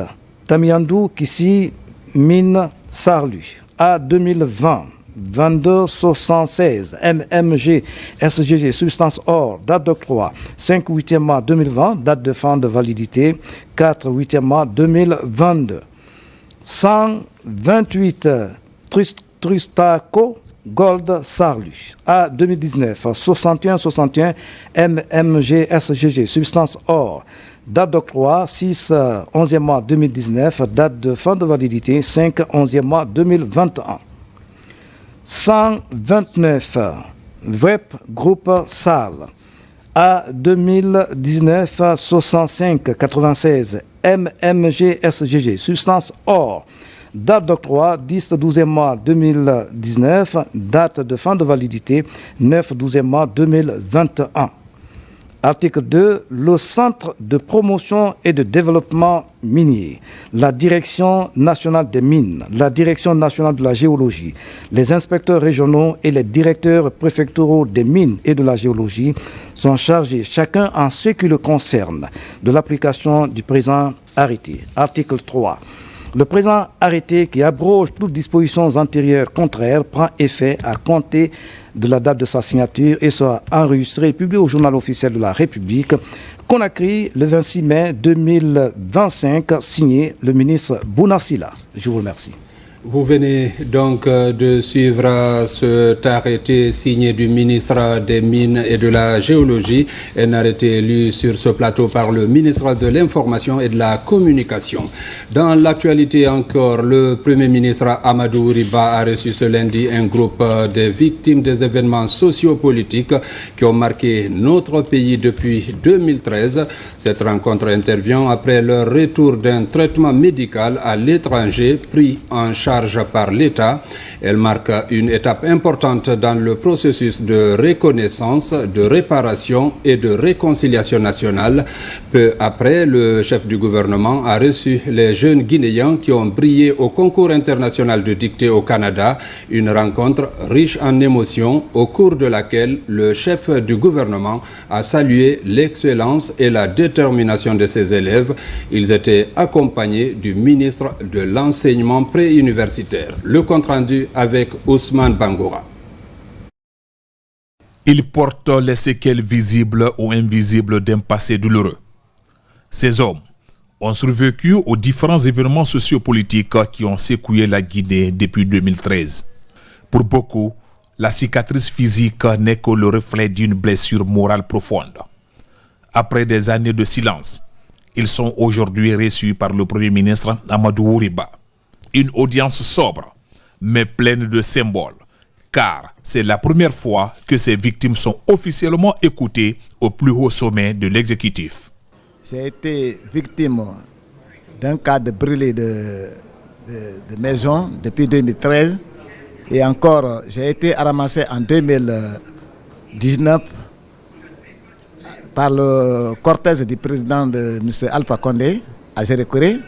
Tamiandou Kissi Mine Sarlu. A 2020 2276 MMG SGG substance or, date d'octroi 5 8e mois 2020, date de fin de validité 4 8e mois 2022. 128 Tristaco Gold Sarlus A 2019 61 MMG SGG substance or, date d'octroi 6 11e mois 2019, date de fin de validité 5 11e mois 2021. 129 Web Group Sal A 2019 65 96 MMG SGG substance or, date d'octroi 10 12e mois 2019, date de fin de validité 9 12e mois 2021. Article 2. Le Centre de promotion et de développement minier, la Direction nationale des mines, la Direction nationale de la géologie, les inspecteurs régionaux et les directeurs préfectoraux des mines et de la géologie sont chargés, chacun en ce qui le concerne, de l'application du présent arrêté. Article 3. Le présent arrêté qui abroge toutes dispositions antérieures contraires prend effet à compter de la date de sa signature et sera enregistré et publié au journal officiel de la République. Conakry, le 26 mai 2025, signé le ministre Bounasila. Je vous remercie. Vous venez donc de suivre cet arrêté signé du ministre des Mines et de la Géologie, un arrêté lu sur ce plateau par le ministre de l'Information et de la Communication. Dans l'actualité encore, le Premier ministre Amadou Riba a reçu ce lundi un groupe de victimes des événements sociopolitiques qui ont marqué notre pays depuis 2013. Cette rencontre intervient après leur retour d'un traitement médical à l'étranger pris en charge par l'État. Elle marque une étape importante dans le processus de reconnaissance, de réparation et de réconciliation nationale. Peu après, le chef du gouvernement a reçu les jeunes Guinéens qui ont brillé au concours international de dictée au Canada, une rencontre riche en émotions au cours de laquelle le chef du gouvernement a salué l'excellence et la détermination de ses élèves. Ils étaient accompagnés du ministre de l'Enseignement préuniversitaire. Le compte-rendu avec Ousmane Bangoura. Il porte les séquelles visibles ou invisibles d'un passé douloureux. Ces hommes ont survécu aux différents événements sociopolitiques qui ont secoué la Guinée depuis 2013. Pour beaucoup, la cicatrice physique n'est que le reflet d'une blessure morale profonde. Après des années de silence, ils sont aujourd'hui reçus par le Premier ministre Amadou Riba. Une audience sobre, mais pleine de symboles, car c'est la première fois que ces victimes sont officiellement écoutées au plus haut sommet de l'exécutif. J'ai été victime d'un cas de brûlé de maison depuis 2013 et encore j'ai été ramassé en 2019 par le cortège du président de M. Alpha Condé à Zérékoré,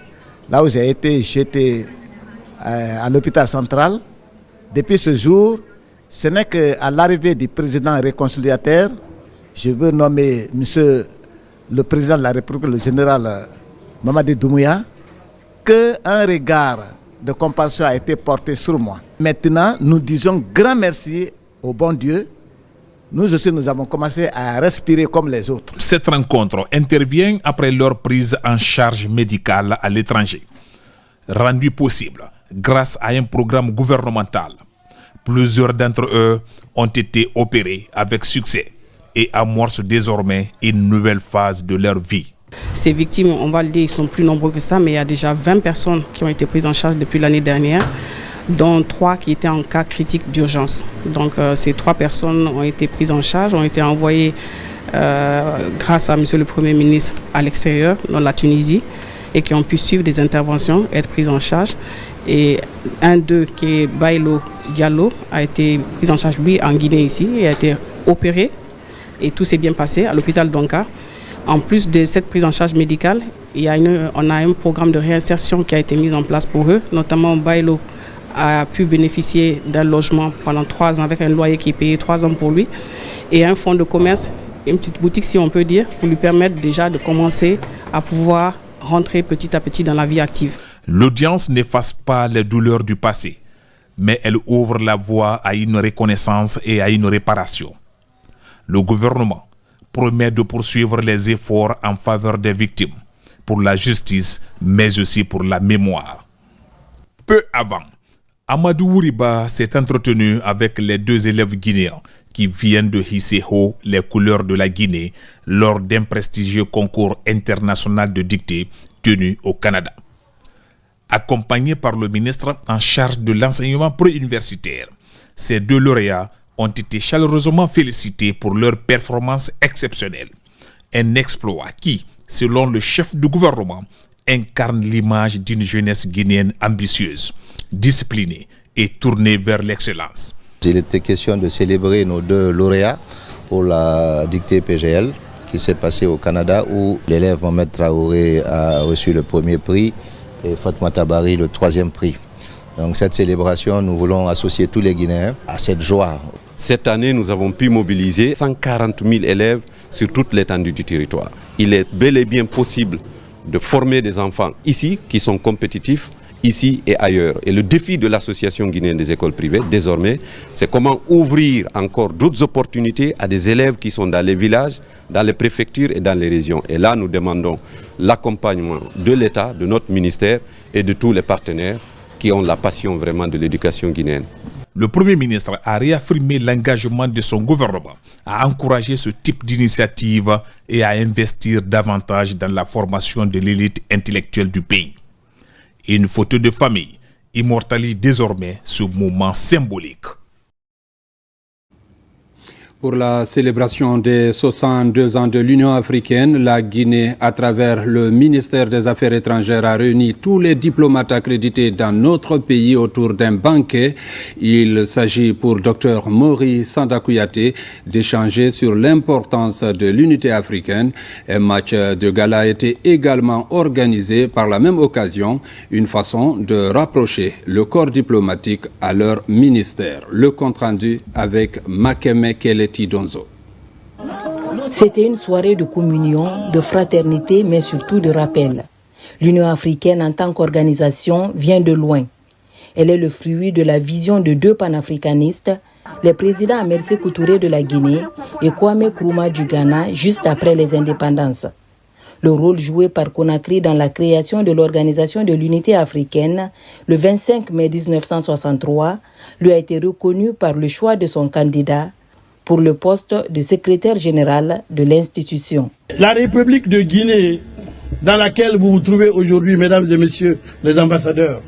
là où j'ai été jeté à l'hôpital central. Depuis ce jour, ce n'est qu'à l'arrivée du président réconciliateur, je veux nommer monsieur le président de la République, le général Mamadi Doumbouya, qu'un regard de compassion a été porté sur moi. Maintenant, nous disons grand merci au bon Dieu. Nous aussi, nous avons commencé à respirer comme les autres. Cette rencontre intervient après leur prise en charge médicale à l'étranger, rendue possible grâce à un programme gouvernemental. Plusieurs d'entre eux ont été opérés avec succès et amorcent désormais une nouvelle phase de leur vie. Ces victimes, on va le dire, ils sont plus nombreux que ça, mais il y a déjà 20 personnes qui ont été prises en charge depuis l'année dernière, dont 3 qui étaient en cas critique d'urgence. Donc ces 3 personnes ont été prises en charge, ont été envoyées grâce à Monsieur le Premier ministre à l'extérieur, dans la Tunisie, et qui ont pu suivre des interventions, être prises en charge. Et un d'eux, qui est Bailo Diallo, a été pris en charge, lui, en Guinée ici, et a été opéré. Et tout s'est bien passé à l'hôpital Donka. En plus de cette prise en charge médicale, on a un programme de réinsertion qui a été mis en place pour eux. Notamment, Bailo a pu bénéficier d'un logement pendant 3 ans avec un loyer qui est payé 3 ans pour lui. Et un fonds de commerce, une petite boutique si on peut dire, pour lui permettre déjà de commencer à pouvoir rentrer petit à petit dans la vie active. L'audience n'efface pas les douleurs du passé, mais elle ouvre la voie à une reconnaissance et à une réparation. Le gouvernement promet de poursuivre les efforts en faveur des victimes, pour la justice, mais aussi pour la mémoire. Peu avant, Amadou Ouriba s'est entretenu avec les 2 élèves guinéens qui viennent de hisser haut les couleurs de la Guinée lors d'un prestigieux concours international de dictée tenu au Canada. Accompagnés par le ministre en charge de l'enseignement préuniversitaire, ces 2 lauréats ont été chaleureusement félicités pour leur performance exceptionnelle. Un exploit qui, selon le chef du gouvernement, incarne l'image d'une jeunesse guinéenne ambitieuse, disciplinée et tournée vers l'excellence. Il était question de célébrer nos 2 lauréats pour la dictée PGL qui s'est passée au Canada où l'élève Mohamed Traoré a reçu le 1er prix et Fatma Bari le 3e prix. Donc cette célébration, nous voulons associer tous les Guinéens à cette joie. Cette année, nous avons pu mobiliser 140 000 élèves sur toute l'étendue du territoire. Il est bel et bien possible de former des enfants ici qui sont compétitifs, ici et ailleurs. Et le défi de l'Association guinéenne des écoles privées, désormais, c'est comment ouvrir encore d'autres opportunités à des élèves qui sont dans les villages, dans les préfectures et dans les régions. Et là, nous demandons l'accompagnement de l'État, de notre ministère et de tous les partenaires qui ont la passion vraiment de l'éducation guinéenne. Le Premier ministre a réaffirmé l'engagement de son gouvernement à encourager ce type d'initiative et à investir davantage dans la formation de l'élite intellectuelle du pays. Une photo de famille immortalise désormais ce moment symbolique. Pour la célébration des 62 ans de l'Union africaine, la Guinée, à travers le ministère des Affaires étrangères, a réuni tous les diplomates accrédités dans notre pays autour d'un banquet. Il s'agit pour Dr Mori Sanda Kouyaté d'échanger sur l'importance de l'unité africaine. Un match de gala a été également organisé par la même occasion, une façon de rapprocher le corps diplomatique à leur ministère. Le compte-rendu avec Makeme Keleti Donzo. C'était une soirée de communion, de fraternité, mais surtout de rappel. L'Union africaine en tant qu'organisation vient de loin. Elle est le fruit de la vision de 2 panafricanistes, les présidents Amer Sékou Touré de la Guinée et Kwame Nkrumah du Ghana juste après les indépendances. Le rôle joué par Conakry dans la création de l'Organisation de l'Unité africaine le 25 mai 1963 lui a été reconnu par le choix de son candidat pour le poste de secrétaire général de l'institution. La République de Guinée, dans laquelle vous vous trouvez aujourd'hui, mesdames et messieurs les ambassadeurs,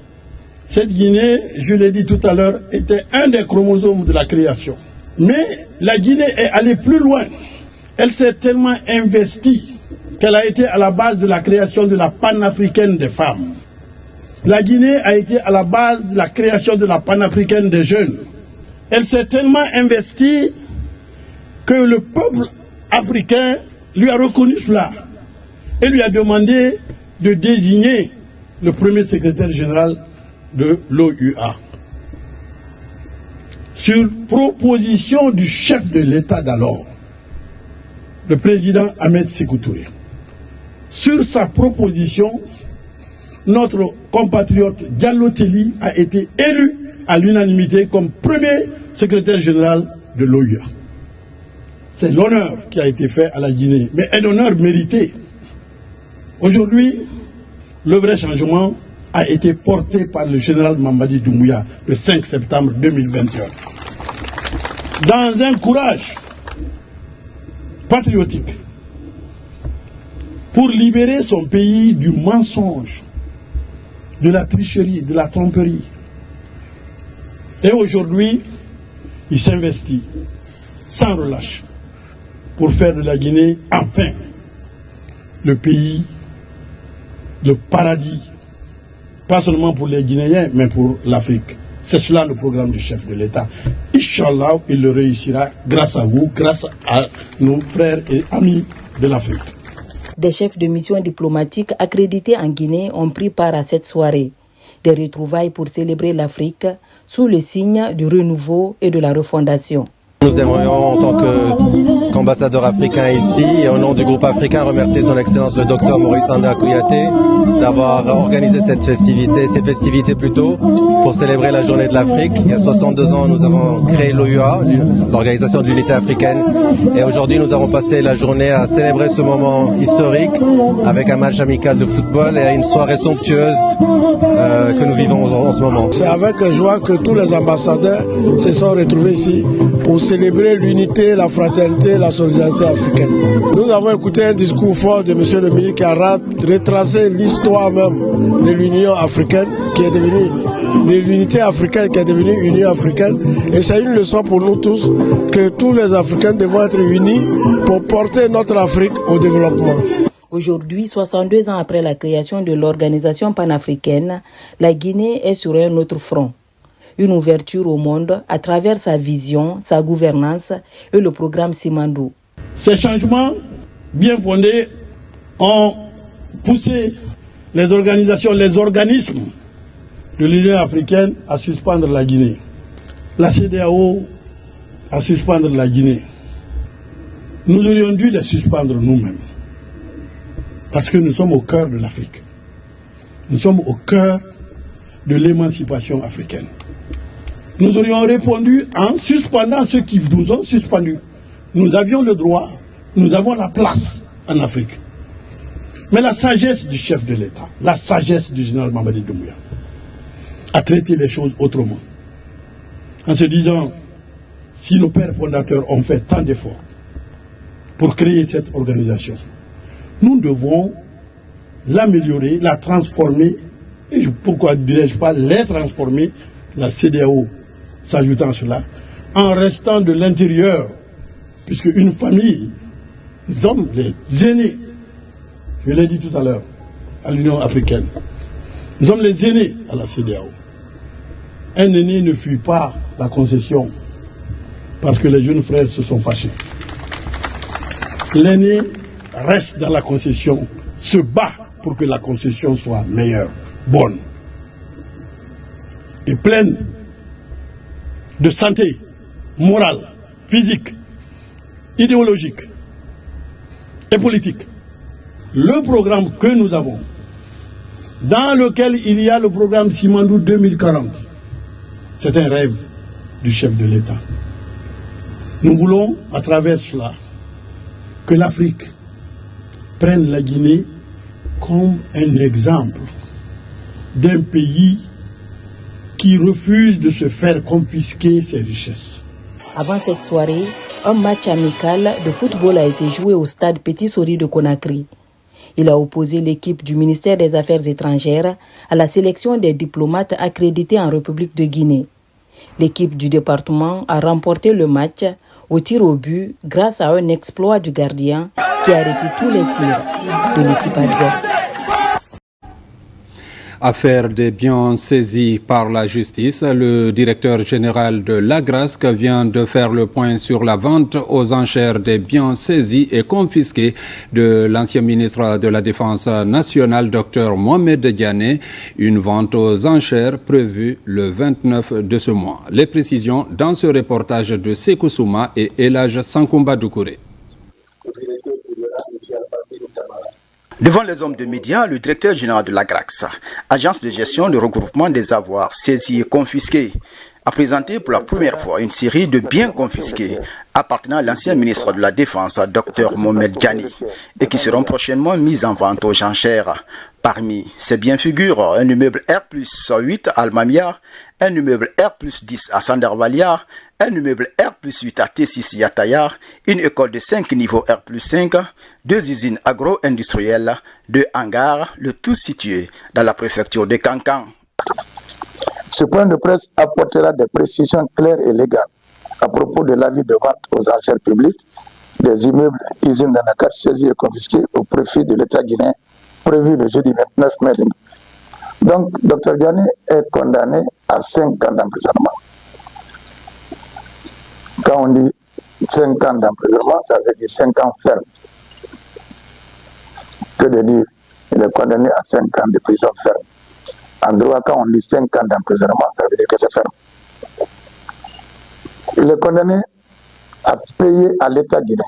cette Guinée, je l'ai dit tout à l'heure, était un des chromosomes de la création. Mais la Guinée est allée plus loin. Elle s'est tellement investie qu'elle a été à la base de la création de la panafricaine des femmes. La Guinée a été à la base de la création de la panafricaine des jeunes. Elle s'est tellement investie que le peuple africain lui a reconnu cela et lui a demandé de désigner le premier secrétaire général de l'OUA. Sur proposition du chef de l'État d'alors, le président Ahmed Sékou Touré. Sur sa proposition, notre compatriote Diallo Telli a été élu à l'unanimité comme premier secrétaire général de l'OUA. C'est l'honneur qui a été fait à la Guinée, mais un honneur mérité. Aujourd'hui, le vrai changement a été porté par le général Mamadi Doumbouya le 5 septembre 2021. Dans un courage patriotique pour libérer son pays du mensonge, de la tricherie, de la tromperie. Et aujourd'hui, il s'investit sans relâche pour faire de la Guinée, enfin, le pays, le paradis, pas seulement pour les Guinéens, mais pour l'Afrique. C'est cela le programme du chef de l'État. Inch'Allah, il le réussira grâce à vous, grâce à nos frères et amis de l'Afrique. Des chefs de mission diplomatiques accrédités en Guinée ont pris part à cette soirée. Des retrouvailles pour célébrer l'Afrique sous le signe du renouveau et de la refondation. Nous aimerions, en tant que qu'ambassadeur africain ici, et au nom du groupe africain, remercier son Excellence le Dr Maurice Anda Kouyaté d'avoir organisé ces festivités plutôt, pour célébrer la journée de l'Afrique. Il y a 62 ans, nous avons créé l'OUA, l'Organisation de l'Unité Africaine, et aujourd'hui nous avons passé la journée à célébrer ce moment historique avec un match amical de football et une soirée somptueuse que nous vivons en ce moment. C'est avec joie que tous les ambassadeurs se sont retrouvés ici pour célébrer l'unité, la fraternité, la solidarité africaine. Nous avons écouté un discours fort de M. le ministre qui a retracé l'histoire même de l'Union africaine qui est devenue, de l'unité africaine qui est devenue Union africaine. Et c'est une leçon pour nous tous que tous les Africains devront être unis pour porter notre Afrique au développement. Aujourd'hui, 62 ans après la création de l'organisation panafricaine, la Guinée est sur un autre front. Une ouverture au monde à travers sa vision, sa gouvernance et le programme Simandou. Ces changements bien fondés ont poussé les organisations, les organismes de l'Union africaine à suspendre la Guinée. La CEDEAO à suspendre la Guinée. Nous aurions dû les suspendre nous-mêmes. Parce que nous sommes au cœur de l'Afrique. Nous sommes au cœur de l'émancipation africaine. Nous aurions répondu en suspendant ceux qui nous ont suspendus. Nous avions le droit, nous avons la place en Afrique. Mais la sagesse du chef de l'État, la sagesse du général Mamadi Doumbouya, a traité les choses autrement. En se disant, si nos pères fondateurs ont fait tant d'efforts pour créer cette organisation, nous devons l'améliorer, la transformer, et pourquoi dirais-je pas les transformer, la CEDEAO s'ajoutant à cela, en restant de l'intérieur, puisque une famille, nous sommes les aînés, je l'ai dit tout à l'heure, à l'Union africaine, nous sommes les aînés à la CEDEAO. Un aîné ne fuit pas la concession parce que les jeunes frères se sont fâchés. L'aîné reste dans la concession, se bat pour que la concession soit meilleure, bonne et pleine de santé morale, physique, idéologique et politique. Le programme que nous avons, dans lequel il y a le programme Simandou 2040, c'est un rêve du chef de l'État. Nous voulons, à travers cela, que l'Afrique prenne la Guinée comme un exemple d'un pays qui refuse de se faire confisquer ses richesses. Avant cette soirée, un match amical de football a été joué au stade Petit Sori de Conakry. Il a opposé l'équipe du ministère des Affaires étrangères à la sélection des diplomates accrédités en République de Guinée. L'équipe du département a remporté le match au tir au but grâce à un exploit du gardien qui a arrêté tous les tirs de l'équipe adverse. Affaire des biens saisis par la justice, le directeur général de l'Agrasc vient de faire le point sur la vente aux enchères des biens saisis et confisqués de l'ancien ministre de la Défense nationale, Dr Mohamed Diané, une vente aux enchères prévue le 29 de ce mois. Les précisions dans ce reportage de Sekou Souma et Elhaj Sankoumba Doukouré. Devant les hommes de médias, le directeur général de l'Agrasc, agence de gestion de regroupement des avoirs saisis et confisqués, a présenté pour la première fois une série de biens confisqués appartenant à l'ancien ministre de la Défense, Dr Mohamed Diané, et qui seront prochainement mis en vente aux enchères. Parmi ces biens figurent un immeuble R+8 à Almamia, un immeuble R+10 à Sandarvalia, un immeuble R+8 à T6 Yataya, une école de 5 niveaux R+5, 2 usines agro-industrielles, 2 hangars, le tout situé dans la préfecture de Kankan. Ce point de presse apportera des précisions claires et légales à propos de l'avis de vente aux enchères publiques des immeubles usines d'Anakar saisis et confisqués au profit de l'État guinéen prévu le jeudi 29 mai. Donc, Dr Diané est condamné à 5 ans d'emprisonnement. Quand on dit 5 ans d'emprisonnement, ça veut dire 5 ans ferme. Que de dire, il est condamné à 5 ans de prison ferme. En droit, quand on dit 5 ans d'emprisonnement, ça veut dire que c'est ferme. Il est condamné à payer à l'État guinéen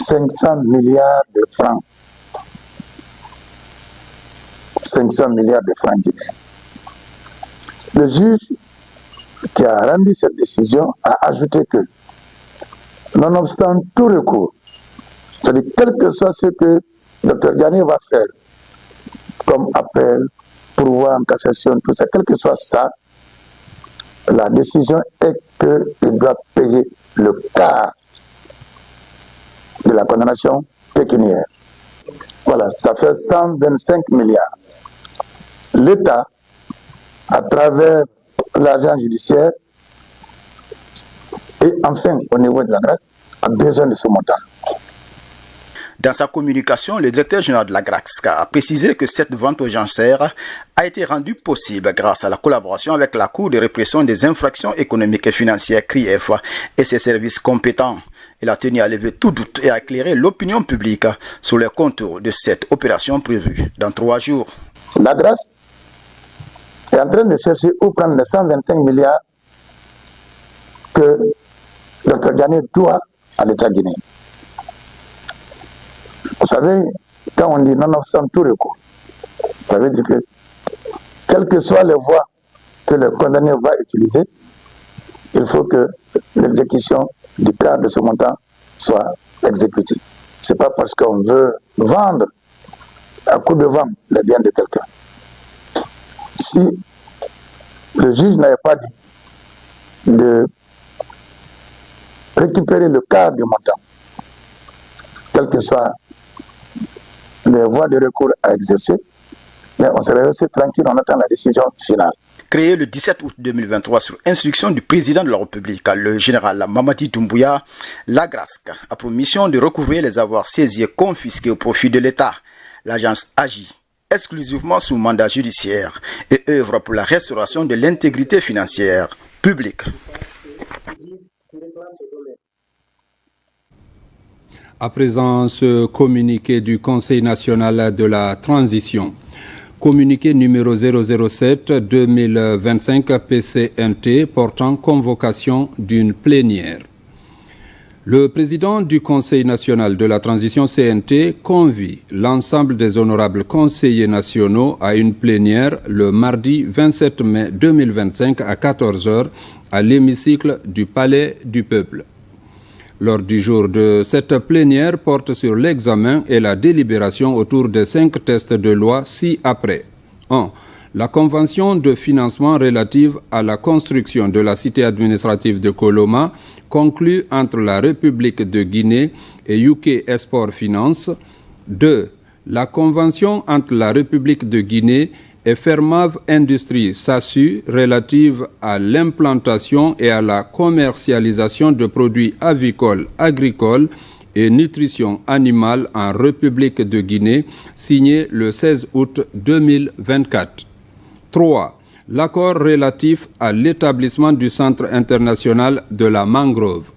500 milliards de francs. 500 milliards de francs guinéens. Le juge qui a rendu cette décision a ajouté que, nonobstant tout recours, c'est-à-dire quel que soit ce que Dr Diané va faire comme appel, pourvoi en cassation, tout ça, quel que soit ça, la décision est qu'il doit payer le quart de la condamnation pécuniaire. Voilà, ça fait 125 milliards. L'État, à travers l'argent judiciaire, et enfin au niveau de la grâce, a besoin de ce montant. Dans sa communication, le directeur général de la GRACSC a précisé que cette vente aux enchères a été rendue possible grâce à la collaboration avec la Cour de répression des infractions économiques et financières CRIEF et ses services compétents. Il a tenu à lever tout doute et à éclairer l'opinion publique sur les contours de cette opération prévue dans 3 jours. La grâce est en train de chercher où prendre les 125 milliards que Dr Diané doit à l'État guinéen. Vous savez, quand on dit nonobstant tout recours, ça veut dire que, quelles que soient les voies que le condamné va utiliser, il faut que l'exécution du quart de ce montant soit exécutée. Ce n'est pas parce qu'on veut vendre à coup de vente les biens de quelqu'un. Si le juge n'avait pas dit de récupérer le quart du montant, quelles que soient les voies de recours à exercer, mais on serait resté tranquille, on attend la décision finale. Créé le 17 août 2023 sur instruction du président de la République, le général Mamadi Doumbouya, la GRACSC a pour mission de recouvrer les avoirs saisis et confisqués au profit de l'État. L'agence agit exclusivement sous mandat judiciaire et œuvre pour la restauration de l'intégrité financière publique. À présent, ce communiqué du Conseil national de la transition. Communiqué numéro 007-2025 PCNT portant convocation d'une plénière. Le président du Conseil national de la transition CNT convie l'ensemble des honorables conseillers nationaux à une plénière le mardi 27 mai 2025 à 14 h à l'hémicycle du Palais du Peuple. L'ordre du jour de cette plénière porte sur l'examen et la délibération autour des 5 textes de loi ci-après. 1. La convention de financement relative à la construction de la cité administrative de Koloma, conclue entre la République de Guinée et UK Export Finance. 2. La convention entre la République de Guinée et Fermav Industries SASU relative à l'implantation et à la commercialisation de produits avicoles, agricoles et nutrition animale en République de Guinée, signé le 16 août 2024. 3. L'accord relatif à l'établissement du Centre international de la mangrove.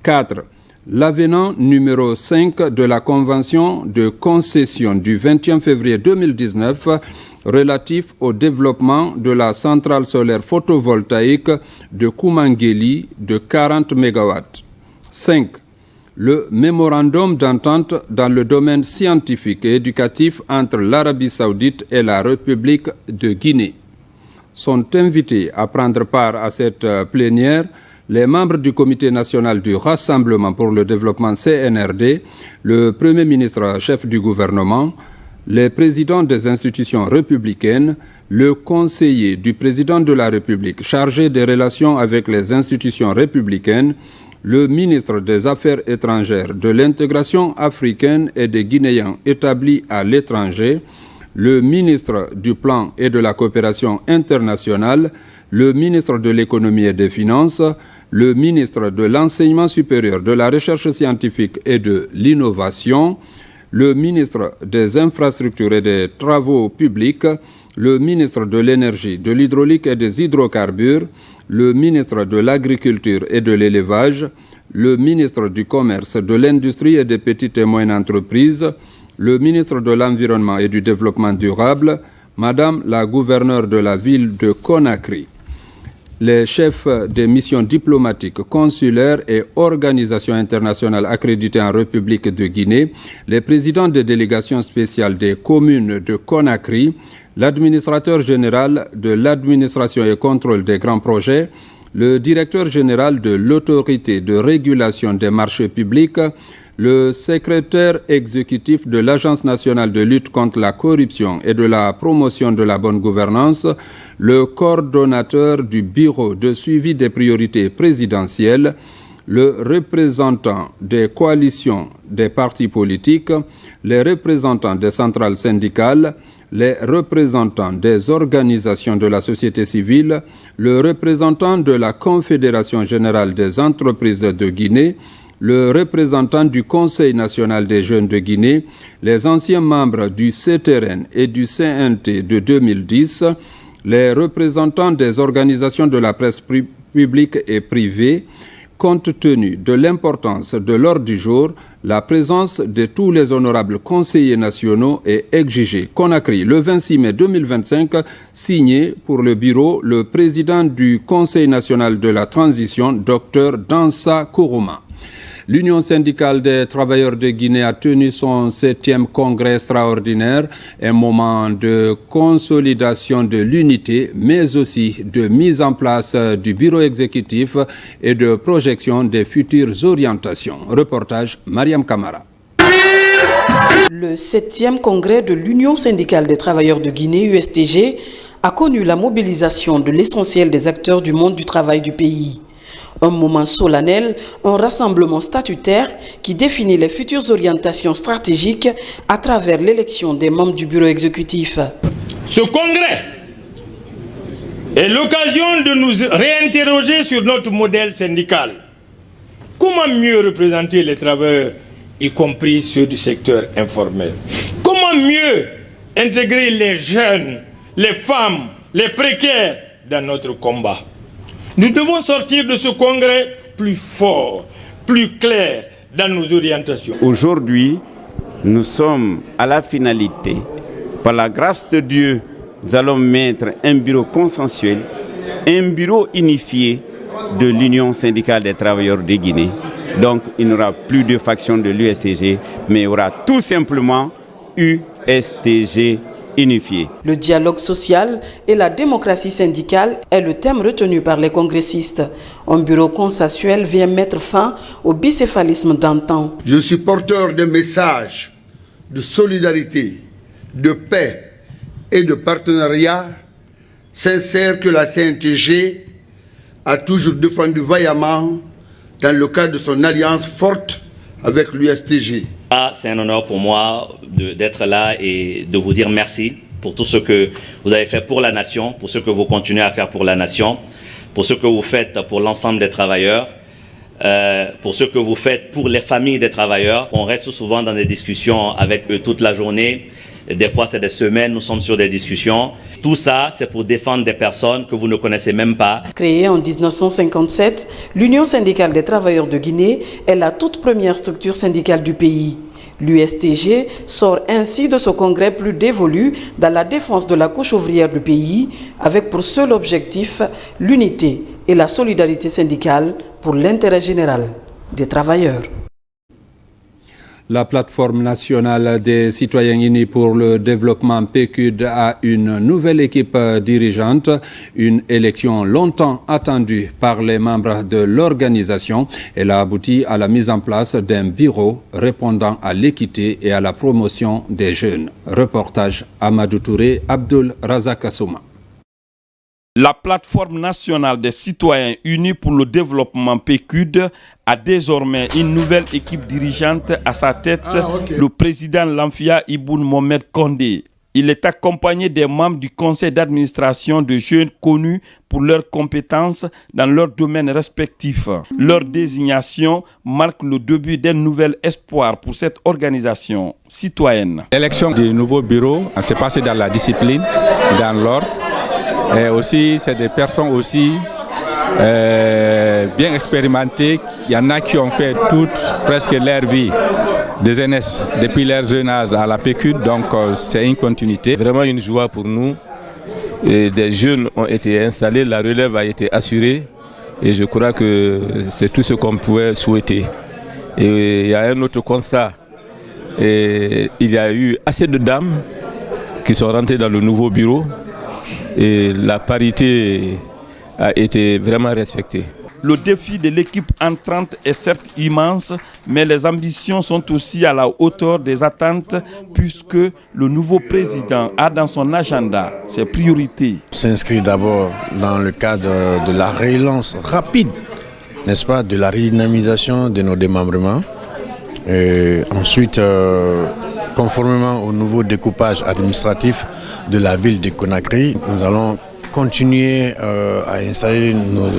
4. L'avenant numéro 5 de la Convention de concession du 21 février 2019 relatif au développement de la centrale solaire photovoltaïque de Koumangeli de 40 MW. 5. Le mémorandum d'entente dans le domaine scientifique et éducatif entre l'Arabie saoudite et la République de Guinée. Sont invités à prendre part à cette plénière les membres du Comité national du Rassemblement pour le développement CNRD, le Premier ministre chef du gouvernement, les présidents des institutions républicaines, le conseiller du président de la République chargé des relations avec les institutions républicaines, le ministre des Affaires étrangères, de l'intégration africaine et des Guinéens établis à l'étranger, le ministre du Plan et de la coopération internationale, le ministre de l'économie et des finances, le ministre de l'enseignement supérieur, de la recherche scientifique et de l'innovation, le ministre des infrastructures et des travaux publics, le ministre de l'énergie, de l'hydraulique et des hydrocarbures, le ministre de l'agriculture et de l'élevage, le ministre du commerce, de l'industrie et des petites et moyennes entreprises, le ministre de l'environnement et du développement durable, Madame la gouverneure de la ville de Conakry. les chefs des missions diplomatiques, consulaires et organisations internationales accréditées en République de Guinée, les présidents des délégations spéciales des communes de Conakry, l'administrateur général de l'administration et contrôle des grands projets, le directeur général de l'autorité de régulation des marchés publics, le secrétaire exécutif de l'Agence nationale de lutte contre la corruption et de la promotion de la bonne gouvernance, le coordonnateur du bureau de suivi des priorités présidentielles, le représentant des coalitions des partis politiques, les représentants des centrales syndicales, les représentants des organisations de la société civile, le représentant de la Confédération générale des entreprises de Guinée, le représentant du Conseil national des jeunes de Guinée, les anciens membres du CTRN et du CNT de 2010, les représentants des organisations de la presse publique et privée. Compte tenu de l'importance de l'ordre du jour, la présence de tous les honorables conseillers nationaux est exigée. Conakry, le 26 mai 2025, signé pour le bureau le président du Conseil national de la transition, Dr Dansa Kourouma. L'Union syndicale des travailleurs de Guinée a tenu son 7e congrès extraordinaire, un moment de consolidation de l'unité, mais aussi de mise en place du bureau exécutif et de projection des futures orientations. Reportage Mariam Kamara. Le 7e congrès de l'Union syndicale des travailleurs de Guinée, USTG, a connu la mobilisation de l'essentiel des acteurs du monde du travail du pays. Un moment solennel, un rassemblement statutaire qui définit les futures orientations stratégiques à travers l'élection des membres du bureau exécutif. Ce congrès est l'occasion de nous réinterroger sur notre modèle syndical. Comment mieux représenter les travailleurs, y compris ceux du secteur informel? Comment mieux intégrer les jeunes, les femmes, les précaires dans notre combat? Nous devons sortir de ce congrès plus fort, plus clair dans nos orientations. Aujourd'hui, nous sommes à la finalité. Par la grâce de Dieu, nous allons mettre un bureau consensuel, un bureau unifié de l'Union syndicale des travailleurs de Guinée. Donc, il n'y aura plus de faction de l'USTG, mais il y aura tout simplement USTG unifié. Le dialogue social et la démocratie syndicale est le thème retenu par les congressistes. Un bureau consensuel vient mettre fin au bicéphalisme d'antan. Je suis porteur d'un message de solidarité, de paix et de partenariat sincère que la CNTG a toujours défendu vaillamment dans le cadre de son alliance forte avec l'USTG. C'est un honneur pour moi d'être là et de vous dire merci pour tout ce que vous avez fait pour la nation, pour ce que vous continuez à faire pour la nation, pour ce que vous faites pour l'ensemble des travailleurs, pour ce que vous faites pour les familles des travailleurs. On reste souvent dans des discussions avec eux toute la journée. Des fois, c'est des semaines, nous sommes sur des discussions. Tout ça, c'est pour défendre des personnes que vous ne connaissez même pas. Créée en 1957, l'Union syndicale des travailleurs de Guinée est la toute première structure syndicale du pays. L'USTG sort ainsi de ce congrès plus dévolu dans la défense de la couche ouvrière du pays, avec pour seul objectif l'unité et la solidarité syndicale pour l'intérêt général des travailleurs. La plateforme nationale des citoyens unis pour le développement PQD a une nouvelle équipe dirigeante, une élection longtemps attendue par les membres de l'organisation. Elle a abouti à la mise en place d'un bureau répondant à l'équité et à la promotion des jeunes. Reportage Amadou Touré, Abdul Razak Assouma. La plateforme nationale des citoyens unis pour le développement PQD a désormais une nouvelle équipe dirigeante à sa tête, le président Lamfia Iboun Mohamed Kondé. Il est accompagné des membres du conseil d'administration de jeunes connus pour leurs compétences dans leurs domaines respectifs. Leur désignation marque le début d'un nouvel espoir pour cette organisation citoyenne. L'élection du nouveau bureau s'est passée dans la discipline, dans l'ordre. Et aussi, c'est des personnes aussi bien expérimentées. Il y en a qui ont fait presque leur vie de jeunesse, depuis leur jeune âge à la PQ, donc c'est une continuité. Vraiment une joie pour nous des jeunes ont été installés, la relève a été assurée et je crois que c'est tout ce qu'on pouvait souhaiter. Et il y a un autre constat, et il y a eu assez de dames qui sont rentrées dans le nouveau bureau et la parité a été vraiment respectée. Le défi de l'équipe entrante est certes immense, mais les ambitions sont aussi à la hauteur des attentes puisque le nouveau président a dans son agenda ses priorités. S'inscrit d'abord dans le cadre de la relance rapide, n'est-ce pas, de la redynamisation de nos démembrements. Et ensuite, conformément au nouveau découpage administratif de la ville de Conakry, nous allons continuer à installer nos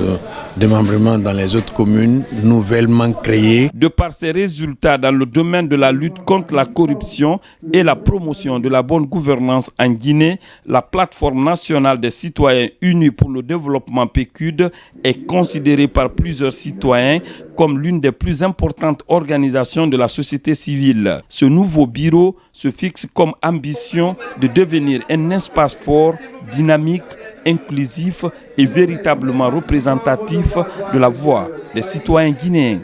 démembrements dans les autres communes nouvellement créées. De par ses résultats dans le domaine de la lutte contre la corruption et la promotion de la bonne gouvernance en Guinée, la plateforme nationale des citoyens unis pour le développement PQD est considérée par plusieurs citoyens comme l'une des plus importantes organisations de la société civile. Ce nouveau bureau se fixe comme ambition de devenir un espace fort, dynamique, inclusif et véritablement représentatif de la voix des citoyens guinéens.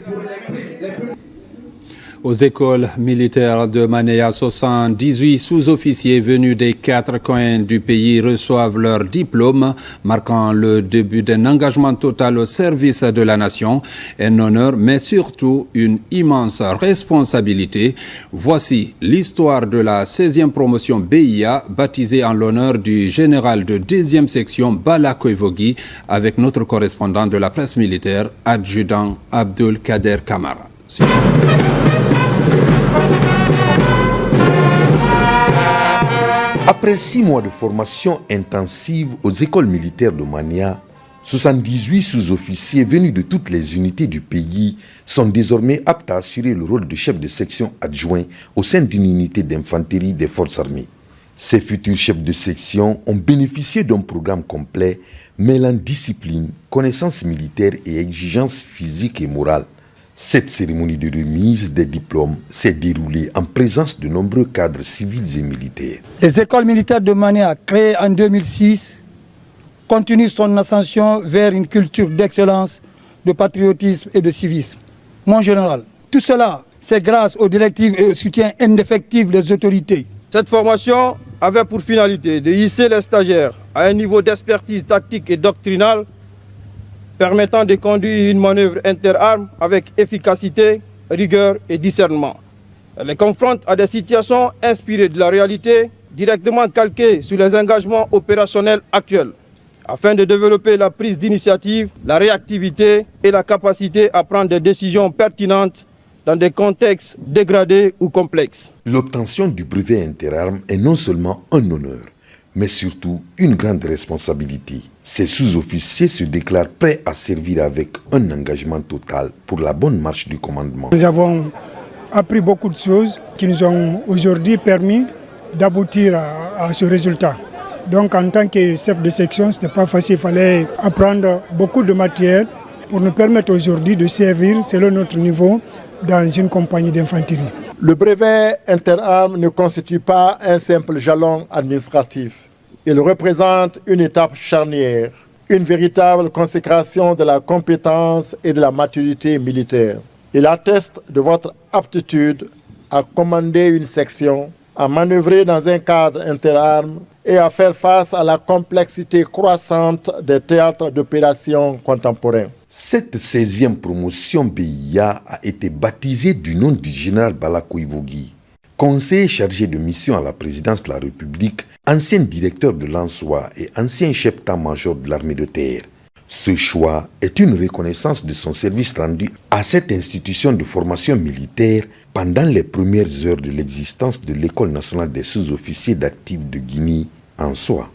Aux écoles militaires de Manéa, 78 sous-officiers venus des 4 coins du pays reçoivent leur diplôme, marquant le début d'un engagement total au service de la nation. Un honneur, mais surtout une immense responsabilité. Voici l'histoire de la 16e promotion BIA, baptisée en l'honneur du général de 2e section Bala Koivogi, avec notre correspondant de la presse militaire, adjudant Abdul Kader Kamara. Après 6 mois de formation intensive aux écoles militaires de Mania, 78 sous-officiers venus de toutes les unités du pays sont désormais aptes à assurer le rôle de chef de section adjoint au sein d'une unité d'infanterie des forces armées. Ces futurs chefs de section ont bénéficié d'un programme complet mêlant discipline, connaissances militaires et exigences physiques et morales. Cette cérémonie de remise des diplômes s'est déroulée en présence de nombreux cadres civils et militaires. Les écoles militaires de Mania, créées en 2006, continuent son ascension vers une culture d'excellence, de patriotisme et de civisme. Mon général, tout cela, c'est grâce aux directives et au soutien indéfectible des autorités. Cette formation avait pour finalité de hisser les stagiaires à un niveau d'expertise tactique et doctrinale permettant de conduire une manœuvre interarmes avec efficacité, rigueur et discernement. Elle les confronte à des situations inspirées de la réalité, directement calquées sur les engagements opérationnels actuels, afin de développer la prise d'initiative, la réactivité et la capacité à prendre des décisions pertinentes dans des contextes dégradés ou complexes. L'obtention du brevet interarmes est non seulement un honneur, mais surtout une grande responsabilité. Ces sous-officiers se déclarent prêts à servir avec un engagement total pour la bonne marche du commandement. Nous avons appris beaucoup de choses qui nous ont aujourd'hui permis d'aboutir à ce résultat. Donc en tant que chef de section, ce n'était pas facile, il fallait apprendre beaucoup de matière pour nous permettre aujourd'hui de servir selon notre niveau dans une compagnie d'infanterie. Le brevet interarmes ne constitue pas un simple jalon administratif. Il représente une étape charnière, une véritable consécration de la compétence et de la maturité militaire. Il atteste de votre aptitude à commander une section, à manœuvrer dans un cadre interarmes et à faire face à la complexité croissante des théâtres d'opérations contemporains. Cette 16e promotion BIA a été baptisée du nom du général Bala Koivogi, conseiller chargé de mission à la présidence de la République, ancien directeur de l'ANSOA et ancien chef d'état-major de l'armée de terre. Ce choix est une reconnaissance de son service rendu à cette institution de formation militaire pendant les premières heures de l'existence de l'École nationale des sous-officiers d'actifs de Guinée, ANSOA.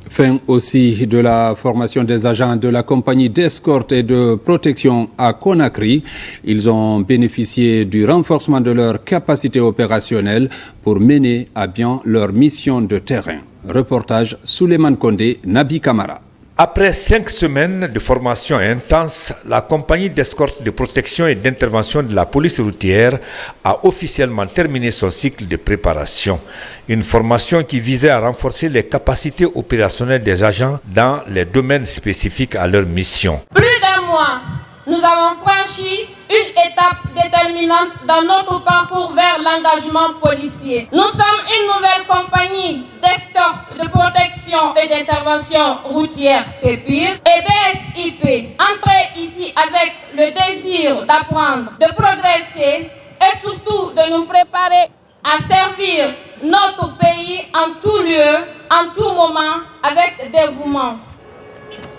Fin aussi de la formation des agents de la compagnie d'escorte et de protection à Conakry. Ils ont bénéficié du renforcement de leur capacité opérationnelle pour mener à bien leur mission de terrain. Reportage Souleymane Kondé, Nabi Kamara. Après 5 semaines de formation intense, la compagnie d'escorte de protection et d'intervention de la police routière a officiellement terminé son cycle de préparation. Une formation qui visait à renforcer les capacités opérationnelles des agents dans les domaines spécifiques à leur mission. Plus d'un mois, nous avons franchi une étape déterminante dans notre parcours vers l'engagement policier. Nous sommes une nouvelle compagnie d'escorte, de protection et d'intervention routière CEPIR et BSIP, entrée ici avec le désir d'apprendre, de progresser et surtout de nous préparer à servir notre pays en tout lieu, en tout moment, avec dévouement.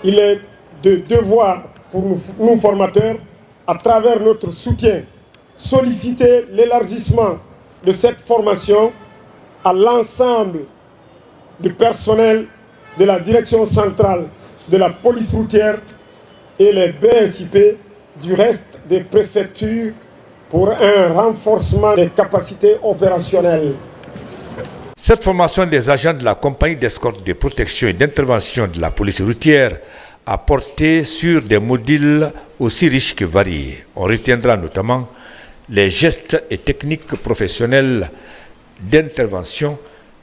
Il est de devoir pour nous formateurs, à travers notre soutien, solliciter l'élargissement de cette formation à l'ensemble du personnel de la direction centrale de la police routière et les BSIP du reste des préfectures pour un renforcement des capacités opérationnelles. Cette formation des agents de la compagnie d'escorte de protection et d'intervention de la police routière a porté sur des modules aussi riches que variés. On retiendra notamment les gestes et techniques professionnelles d'intervention,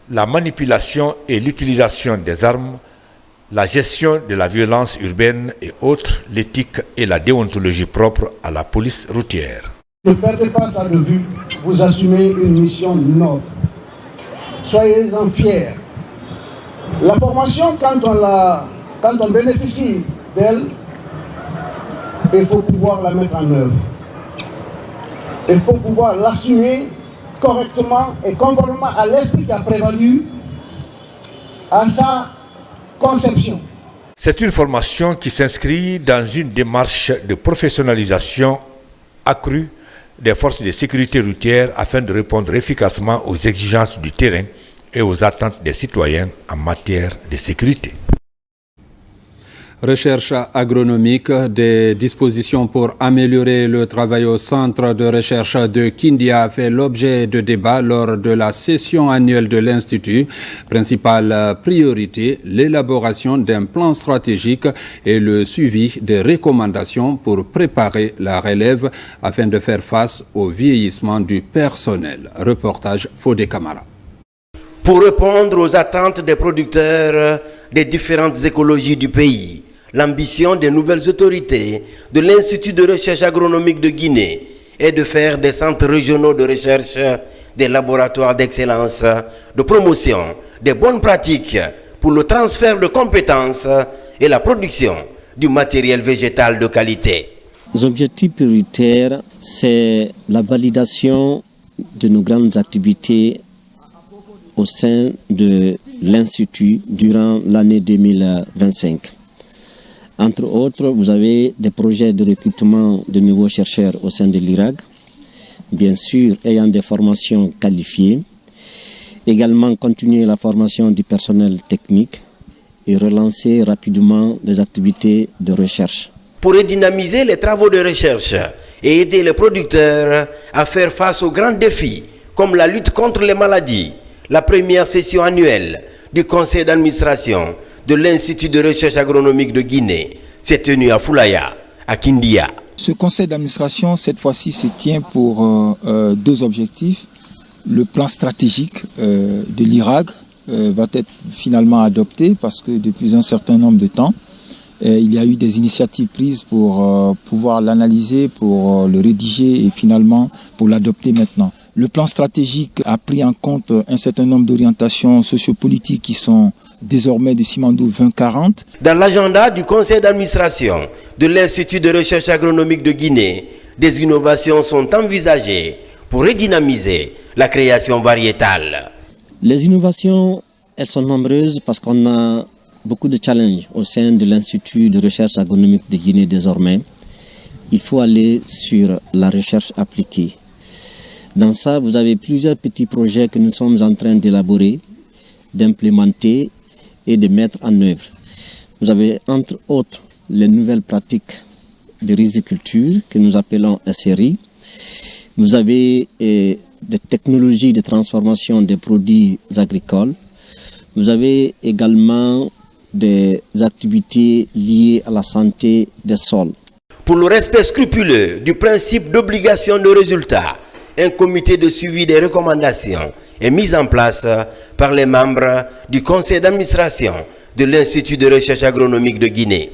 la manipulation et l'utilisation des armes, la gestion de la violence urbaine et autres, l'éthique et la déontologie propre à la police routière. Ne perdez pas ça de vue, vous assumez une mission noble. Soyez-en fiers. La formation, quand on bénéficie d'elle, il faut pouvoir la mettre en œuvre. Il faut pouvoir l'assumer correctement et conformément à l'esprit qui a prévalu à sa conception. C'est une formation qui s'inscrit dans une démarche de professionnalisation accrue des forces de sécurité routière afin de répondre efficacement aux exigences du terrain et aux attentes des citoyens en matière de sécurité. Recherche agronomique, des dispositions pour améliorer le travail au centre de recherche de Kindia a fait l'objet de débats lors de la session annuelle de l'Institut. Principale priorité, l'élaboration d'un plan stratégique et le suivi des recommandations pour préparer la relève afin de faire face au vieillissement du personnel. Reportage Fodé Camara. Pour répondre aux attentes des producteurs des différentes écologies du pays, l'ambition des nouvelles autorités de l'Institut de recherche agronomique de Guinée est de faire des centres régionaux de recherche des laboratoires d'excellence, de promotion des bonnes pratiques pour le transfert de compétences et la production du matériel végétal de qualité. Les objectifs prioritaires, c'est la validation de nos grandes activités au sein de l'Institut durant l'année 2025. Entre autres, vous avez des projets de recrutement de nouveaux chercheurs au sein de l'IRAG, bien sûr ayant des formations qualifiées, également continuer la formation du personnel technique et relancer rapidement les activités de recherche. Pour redynamiser les travaux de recherche et aider les producteurs à faire face aux grands défis comme la lutte contre les maladies, la première session annuelle du conseil d'administration de l'Institut de recherche agronomique de Guinée s'est tenue à Foulaya, à Kindia. Ce conseil d'administration, cette fois-ci, se tient pour deux objectifs. Le plan stratégique de l'IRAG va être finalement adopté parce que depuis un certain nombre de temps, il y a eu des initiatives prises pour pouvoir l'analyser, pour le rédiger et finalement pour l'adopter maintenant. Le plan stratégique a pris en compte un certain nombre d'orientations sociopolitiques qui sont désormais de Simandou 2040. Dans l'agenda du conseil d'administration de l'Institut de recherche agronomique de Guinée, des innovations sont envisagées pour redynamiser la création variétale. Les innovations, elles sont nombreuses parce qu'on a beaucoup de challenges au sein de l'Institut de recherche agronomique de Guinée désormais. Il faut aller sur la recherche appliquée. Dans ça, vous avez plusieurs petits projets que nous sommes en train d'élaborer, d'implémenter et de mettre en œuvre. Vous avez entre autres les nouvelles pratiques de riziculture que nous appelons SRI. Vous avez des technologies de transformation des produits agricoles. Vous avez également des activités liées à la santé des sols. Pour le respect scrupuleux du principe d'obligation de résultat, un comité de suivi des recommandations est mis en place par les membres du conseil d'administration de l'Institut de recherche agronomique de Guinée.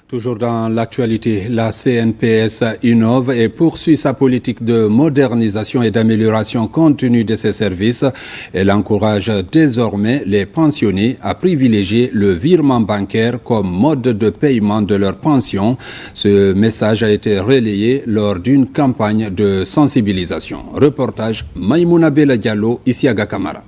Toujours dans l'actualité, la CNPS innove et poursuit sa politique de modernisation et d'amélioration continue de ses services. Elle encourage désormais les pensionnés à privilégier le virement bancaire comme mode de paiement de leur pension. Ce message a été relayé lors d'une campagne de sensibilisation. Reportage Maïmouna Bella Diallo, Isiaga Kamara.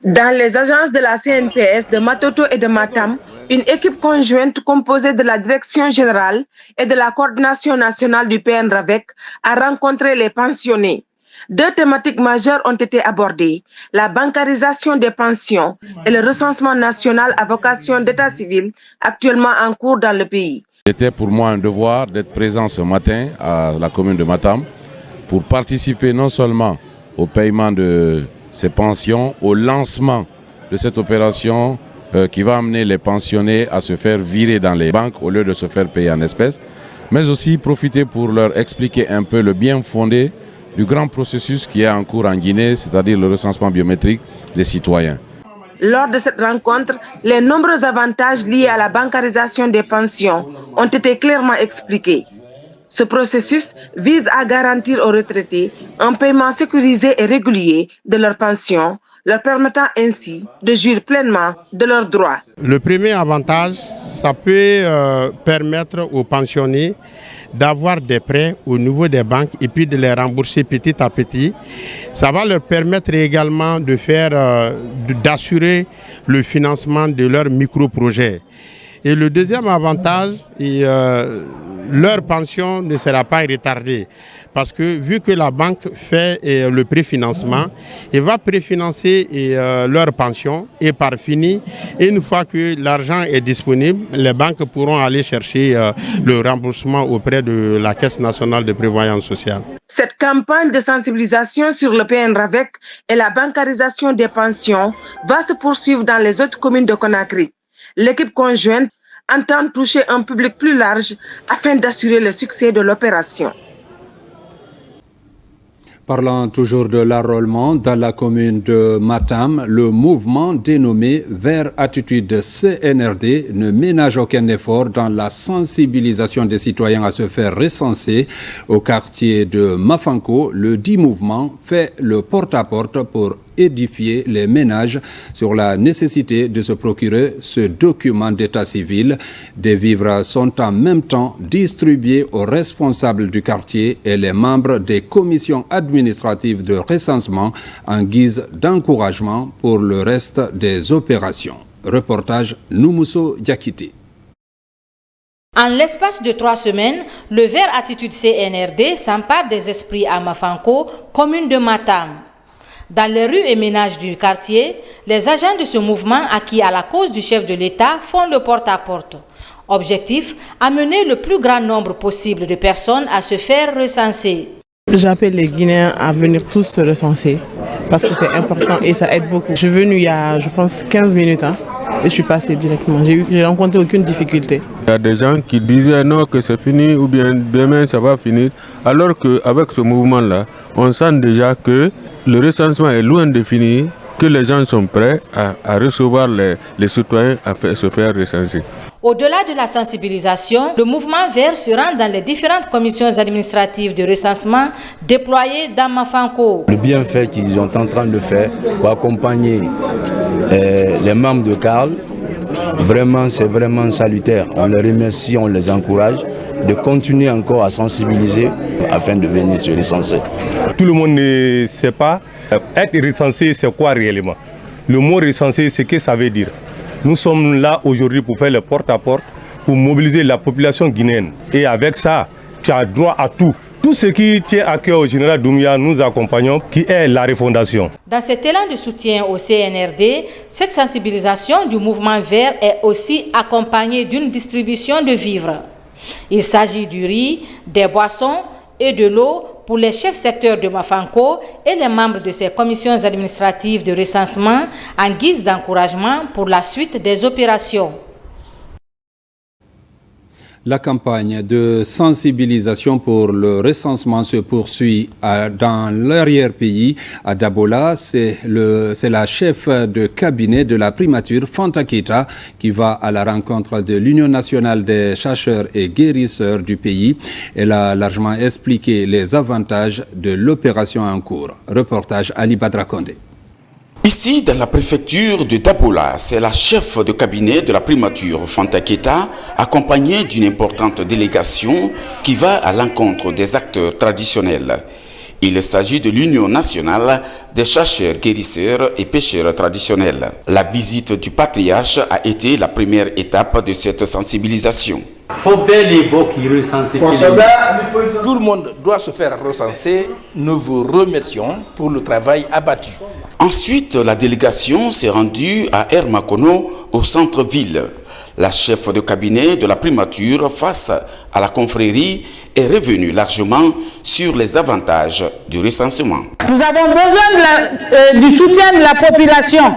Dans les agences de la CNPS de Matoto et de Matam, une équipe conjointe composée de la Direction générale et de la Coordination nationale du PNRAVEC a rencontré les pensionnés. Deux thématiques majeures ont été abordées, la bancarisation des pensions et le recensement national à vocation d'état civil actuellement en cours dans le pays. C'était pour moi un devoir d'être présent ce matin à la commune de Matam pour participer non seulement au paiement de ces pensions, au lancement de cette opération qui va amener les pensionnés à se faire virer dans les banques au lieu de se faire payer en espèces, mais aussi profiter pour leur expliquer un peu le bien fondé du grand processus qui est en cours en Guinée, c'est-à-dire le recensement biométrique des citoyens. Lors de cette rencontre, les nombreux avantages liés à la bancarisation des pensions ont été clairement expliqués. Ce processus vise à garantir aux retraités un paiement sécurisé et régulier de leurs pensions, leur permettant ainsi de jouir pleinement de leurs droits. Le premier avantage, ça peut permettre aux pensionnés d'avoir des prêts au niveau des banques et puis de les rembourser petit à petit. Ça va leur permettre également de d'assurer le financement de leurs micro-projets. Et le deuxième avantage, leur pension ne sera pas retardée parce que vu que la banque fait le préfinancement, elle va préfinancer leur pension et par fini, une fois que l'argent est disponible, les banques pourront aller chercher le remboursement auprès de la Caisse nationale de prévoyance sociale. Cette campagne de sensibilisation sur le PNRAVEC et la bancarisation des pensions va se poursuivre dans les autres communes de Conakry. L'équipe conjointe entend toucher un public plus large afin d'assurer le succès de l'opération. Parlant toujours de l'enrôlement dans la commune de Matam, le mouvement dénommé Vert Attitude CNRD ne ménage aucun effort dans la sensibilisation des citoyens à se faire recenser. Au quartier de Mafanko, le dit mouvement fait le porte-à-porte pour édifier les ménages sur la nécessité de se procurer ce document d'état civil. Des vivres sont en même temps distribués aux responsables du quartier et les membres des commissions administratives de recensement en guise d'encouragement pour le reste des opérations. Reportage Noumousso Diakité. En l'espace de 3 semaines, le Vert Attitude CNRD s'empare des esprits à Mafanko, commune de Matam. Dans les rues et ménages du quartier, les agents de ce mouvement acquis à la cause du chef de l'État font le porte-à-porte. Objectif, amener le plus grand nombre possible de personnes à se faire recenser. J'appelle les Guinéens à venir tous se recenser parce que c'est important et ça aide beaucoup. Je suis venu il y a, je pense, 15 minutes et je suis passé directement. J'ai rencontré aucune difficulté. Il y a des gens qui disaient non que c'est fini ou bien demain ça va finir. Alors qu'avec ce mouvement-là, on sent déjà que le recensement est loin de finir, que les gens sont prêts à recevoir les citoyens à se faire recenser. Au-delà de la sensibilisation, le mouvement Vert se rend dans les différentes commissions administratives de recensement déployées dans Mafanko. Le bienfait qu'ils sont en train de faire pour accompagner les membres de CARL, vraiment, c'est vraiment salutaire. On les remercie, on les encourage de continuer encore à sensibiliser afin de venir se recenser. Tout le monde ne sait pas être recensé, c'est quoi réellement. Le mot recensé, c'est ce que ça veut dire. Nous sommes là aujourd'hui pour faire le porte-à-porte, pour mobiliser la population guinéenne. Et avec ça, tu as droit à tout. Tout ce qui tient à cœur au général Doumbouya, nous accompagnons, qui est la refondation. Dans cet élan de soutien au CNRD, cette sensibilisation du mouvement Vert est aussi accompagnée d'une distribution de vivres. Il s'agit du riz, des boissons et de l'eau pour les chefs secteurs de Mafanko et les membres de ces commissions administratives de recensement en guise d'encouragement pour la suite des opérations. La campagne de sensibilisation pour le recensement se poursuit dans l'arrière-pays. À Dabola, c'est la chef de cabinet de la primature, Fanta Keita, qui va à la rencontre de l'Union nationale des chercheurs et guérisseurs du pays. Elle a largement expliqué les avantages de l'opération en cours. Reportage Ali Badra Kondé. Ici, dans la préfecture de Dabola, c'est la chef de cabinet de la primature, Fanta Keita, accompagnée d'une importante délégation qui va à l'encontre des acteurs traditionnels. Il s'agit de l'Union nationale des chercheurs, guérisseurs et pêcheurs traditionnels. La visite du patriarche a été la première étape de cette sensibilisation. Tout le monde doit se faire recenser. Nous vous remercions pour le travail abattu. Ensuite, la délégation s'est rendue à Hermakono, au centre-ville. La chef de cabinet de la primature, face à la confrérie, est revenue largement sur les avantages du recensement. Nous avons besoin du soutien de la population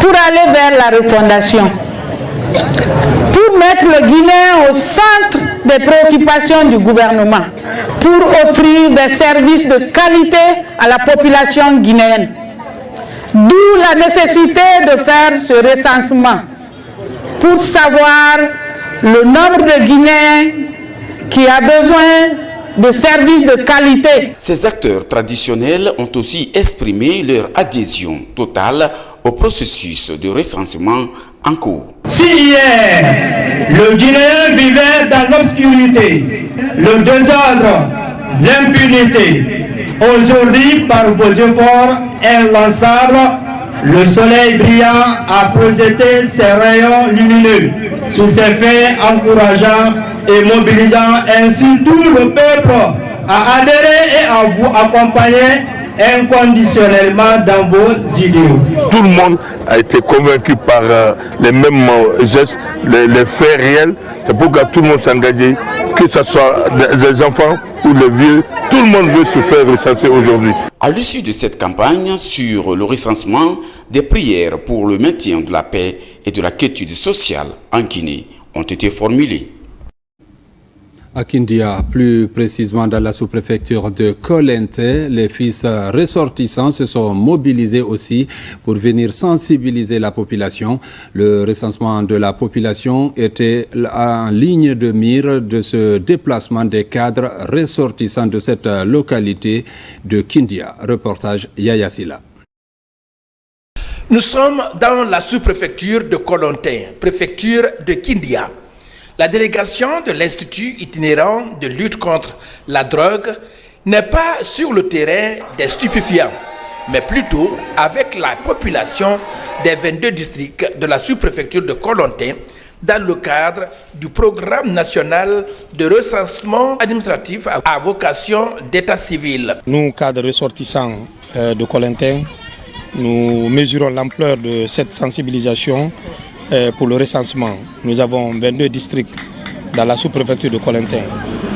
pour aller vers la refondation, pour mettre le Guinéen au centre des préoccupations du gouvernement, pour offrir des services de qualité à la population guinéenne. D'où la nécessité de faire ce recensement pour savoir le nombre de Guinéens qui a besoin de services de qualité. Ces acteurs traditionnels ont aussi exprimé leur adhésion totale au processus de recensement en cours. Si hier, le Guinéen vivait dans l'obscurité, le désordre, l'impunité, aujourd'hui, par vos efforts inlassables, le soleil brillant a projeté ses rayons lumineux sous ses faits encourageants et mobilisant ainsi tout le peuple à adhérer et à vous accompagner inconditionnellement dans vos idéaux. Tout le monde a été convaincu par les mêmes gestes, les faits réels. C'est pourquoi tout le monde s'est engagé, que ce soit des enfants ou les vieux. Tout le monde veut se faire recenser aujourd'hui. À l'issue de cette campagne sur le recensement, des prières pour le maintien de la paix et de la quiétude sociale en Guinée ont été formulées. À Kindia, plus précisément dans la sous-préfecture de Kolente, les fils ressortissants se sont mobilisés aussi pour venir sensibiliser la population. Le recensement de la population était en ligne de mire de ce déplacement des cadres ressortissants de cette localité de Kindia. Reportage Yaya Sila. Nous sommes dans la sous-préfecture de Kolente, préfecture de Kindia. La délégation de l'Institut itinérant de lutte contre la drogue n'est pas sur le terrain des stupéfiants, mais plutôt avec la population des 22 districts de la sous-préfecture de Kolente dans le cadre du programme national de recensement administratif à vocation d'état civil. Nous, cadres ressortissants de Kolente, nous mesurons l'ampleur de cette sensibilisation pour le recensement. Nous avons 22 districts dans la sous-préfecture de Kolente.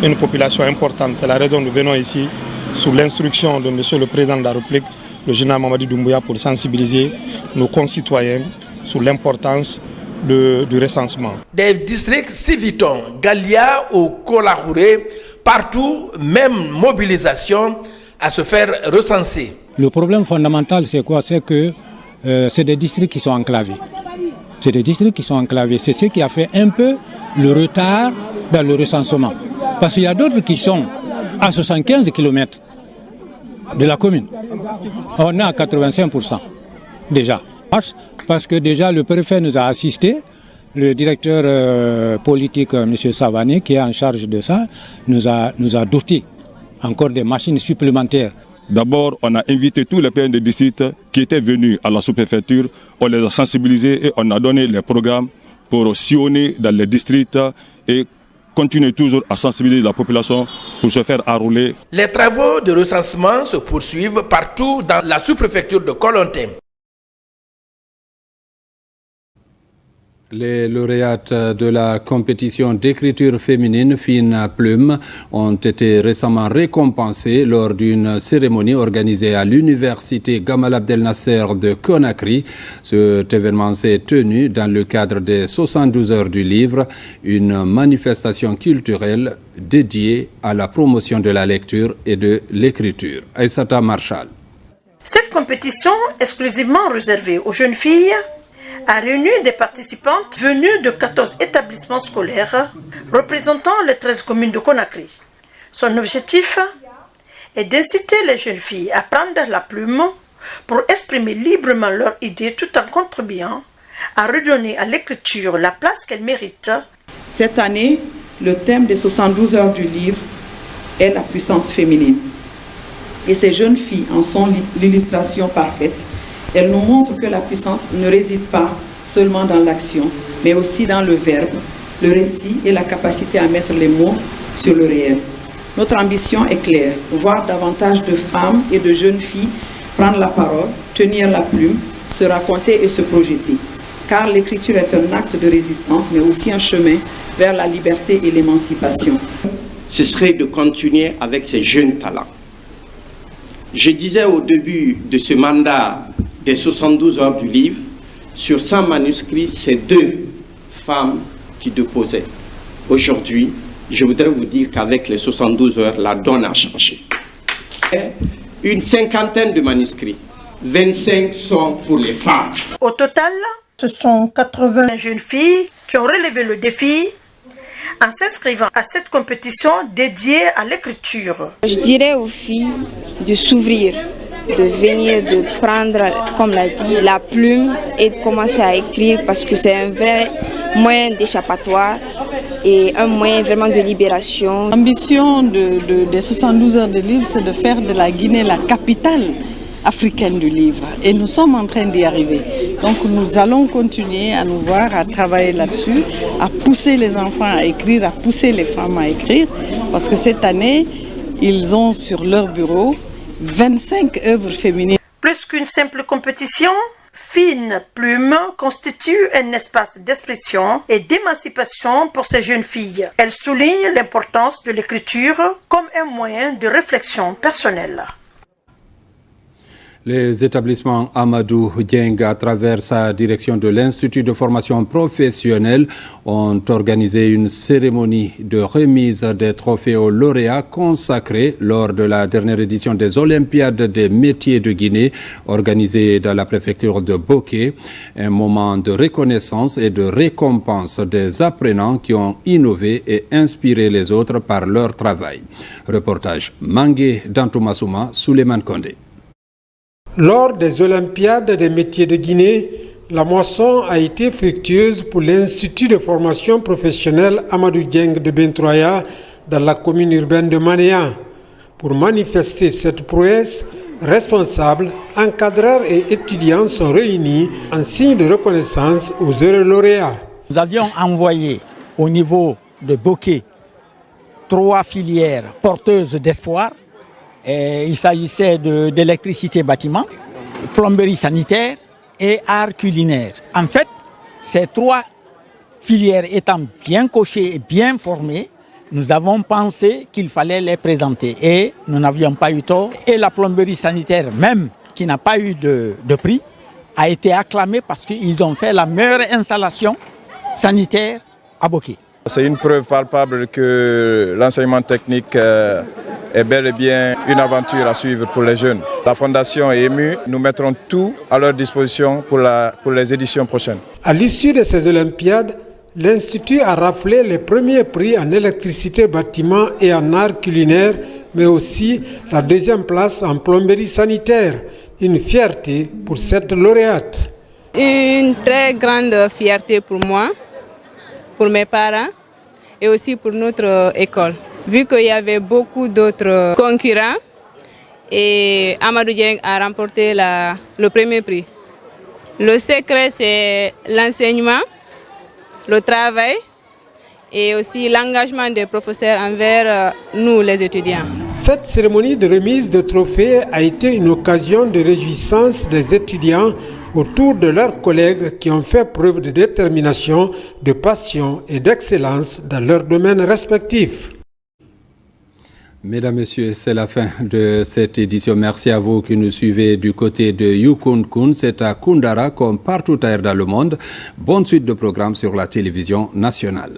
Une population importante. C'est la raison que nous venons ici sous l'instruction de Monsieur le Président de la République, le général Mamadi Doumbouya, pour sensibiliser nos concitoyens sur l'importance du recensement. Des districts Civiton, Galia ou Kolahouré, partout, même mobilisation à se faire recenser. Le problème fondamental, c'est quoi? C'est que c'est des districts qui sont enclavés. C'est des districts qui sont enclavés. C'est ce qui a fait un peu le retard dans le recensement. Parce qu'il y a d'autres qui sont à 75 km de la commune. On est à 85% déjà. Parce que déjà le préfet nous a assistés. Le directeur politique, M. Savani, qui est en charge de ça, nous a doté encore des machines supplémentaires. D'abord, on a invité tous les PN de district qui étaient venus à la sous-préfecture. On les a sensibilisés et on a donné les programmes pour sillonner dans les districts et continuer toujours à sensibiliser la population pour se faire enrôler. Les travaux de recensement se poursuivent partout dans la sous-préfecture de Kolente. Les lauréates de la compétition d'écriture féminine Fine Plume ont été récemment récompensées lors d'une cérémonie organisée à l'université Gamal Abdel Nasser de Conakry. Cet événement s'est tenu dans le cadre des 72 heures du livre, une manifestation culturelle dédiée à la promotion de la lecture et de l'écriture. Aïssata Marshall. Cette compétition, exclusivement réservée aux jeunes filles, a réuni des participantes venues de 14 établissements scolaires représentant les 13 communes de Conakry. Son objectif est d'inciter les jeunes filles à prendre la plume pour exprimer librement leurs idées tout en contribuant à redonner à l'écriture la place qu'elle mérite. Cette année, le thème des 72 heures du livre est la puissance féminine. Et ces jeunes filles en sont l'illustration parfaite. Elles nous montrent que la puissance ne réside pas seulement dans l'action, mais aussi dans le verbe, le récit et la capacité à mettre les mots sur le réel. Notre ambition est claire, voir davantage de femmes et de jeunes filles prendre la parole, tenir la plume, se raconter et se projeter. Car l'écriture est un acte de résistance, mais aussi un chemin vers la liberté et l'émancipation. Ce serait de continuer avec ces jeunes talents. Je disais au début de ce mandat des 72 heures du livre, sur 100 manuscrits, c'est 2 femmes qui déposaient. Aujourd'hui, je voudrais vous dire qu'avec les 72 heures, la donne a changé. Une cinquantaine de manuscrits, 25 sont pour les femmes. Au total, ce sont 80 jeunes filles qui ont relevé le défi en s'inscrivant à cette compétition dédiée à l'écriture. Je dirais aux filles de s'ouvrir, de venir, de prendre, comme l'a dit, la plume et de commencer à écrire parce que c'est un vrai moyen d'échappatoire et un moyen vraiment de libération. L'ambition des 72 heures de livre, c'est de faire de la Guinée la capitale africaine du livre et nous sommes en train d'y arriver. Donc nous allons continuer à nous voir, à travailler là-dessus, à pousser les enfants à écrire, à pousser les femmes à écrire parce que cette année, ils ont sur leur bureau 25 œuvres féminines. Plus qu'une simple compétition, Fine Plume constitue un espace d'expression et d'émancipation pour ces jeunes filles. Elle souligne l'importance de l'écriture comme un moyen de réflexion personnelle. Les établissements Amadou Dieng, à travers sa direction de l'Institut de formation professionnelle, ont organisé une cérémonie de remise des trophées aux lauréats consacrés lors de la dernière édition des Olympiades des métiers de Guinée, organisée dans la préfecture de Boké. Un moment de reconnaissance et de récompense des apprenants qui ont innové et inspiré les autres par leur travail. Reportage Mangué Dantoumassouma, Souleymane Kondé. Lors des Olympiades des métiers de Guinée, la moisson a été fructueuse pour l'Institut de formation professionnelle Amadou Dieng de Bentroya dans la commune urbaine de Manéa. Pour manifester cette prouesse, responsables, encadreurs et étudiants sont réunis en signe de reconnaissance aux heureux lauréats. Nous avions envoyé au niveau de Boké 3 filières porteuses d'espoir. Il s'agissait d'électricité bâtiment, plomberie sanitaire et art culinaire. En fait, ces 3 filières étant bien cochées et bien formées, nous avons pensé qu'il fallait les présenter et nous n'avions pas eu tort. Et la plomberie sanitaire, même qui n'a pas eu de prix, a été acclamée parce qu'ils ont fait la meilleure installation sanitaire à Boké. C'est une preuve palpable que l'enseignement technique est bel et bien une aventure à suivre pour les jeunes. La Fondation est émue, nous mettrons tout à leur disposition pour les éditions prochaines. À l'issue de ces Olympiades, l'Institut a raflé les premiers prix en électricité bâtiment et en art culinaire, mais aussi la 2e place en plomberie sanitaire. Une fierté pour cette lauréate. Une très grande fierté pour moi, pour mes parents et aussi pour notre école. Vu qu'il y avait beaucoup d'autres concurrents et Amadou Dieng a remporté le premier prix. Le secret, c'est l'enseignement, le travail et aussi l'engagement des professeurs envers nous, les étudiants. Cette cérémonie de remise de trophées a été une occasion de réjouissance des étudiants autour de leurs collègues qui ont fait preuve de détermination, de passion et d'excellence dans leurs domaines respectifs. Mesdames, Messieurs, c'est la fin de cette édition. Merci à vous qui nous suivez du côté de Yukon-Kun. C'est à Koundara comme partout ailleurs dans le monde. Bonne suite de programmes sur la télévision nationale.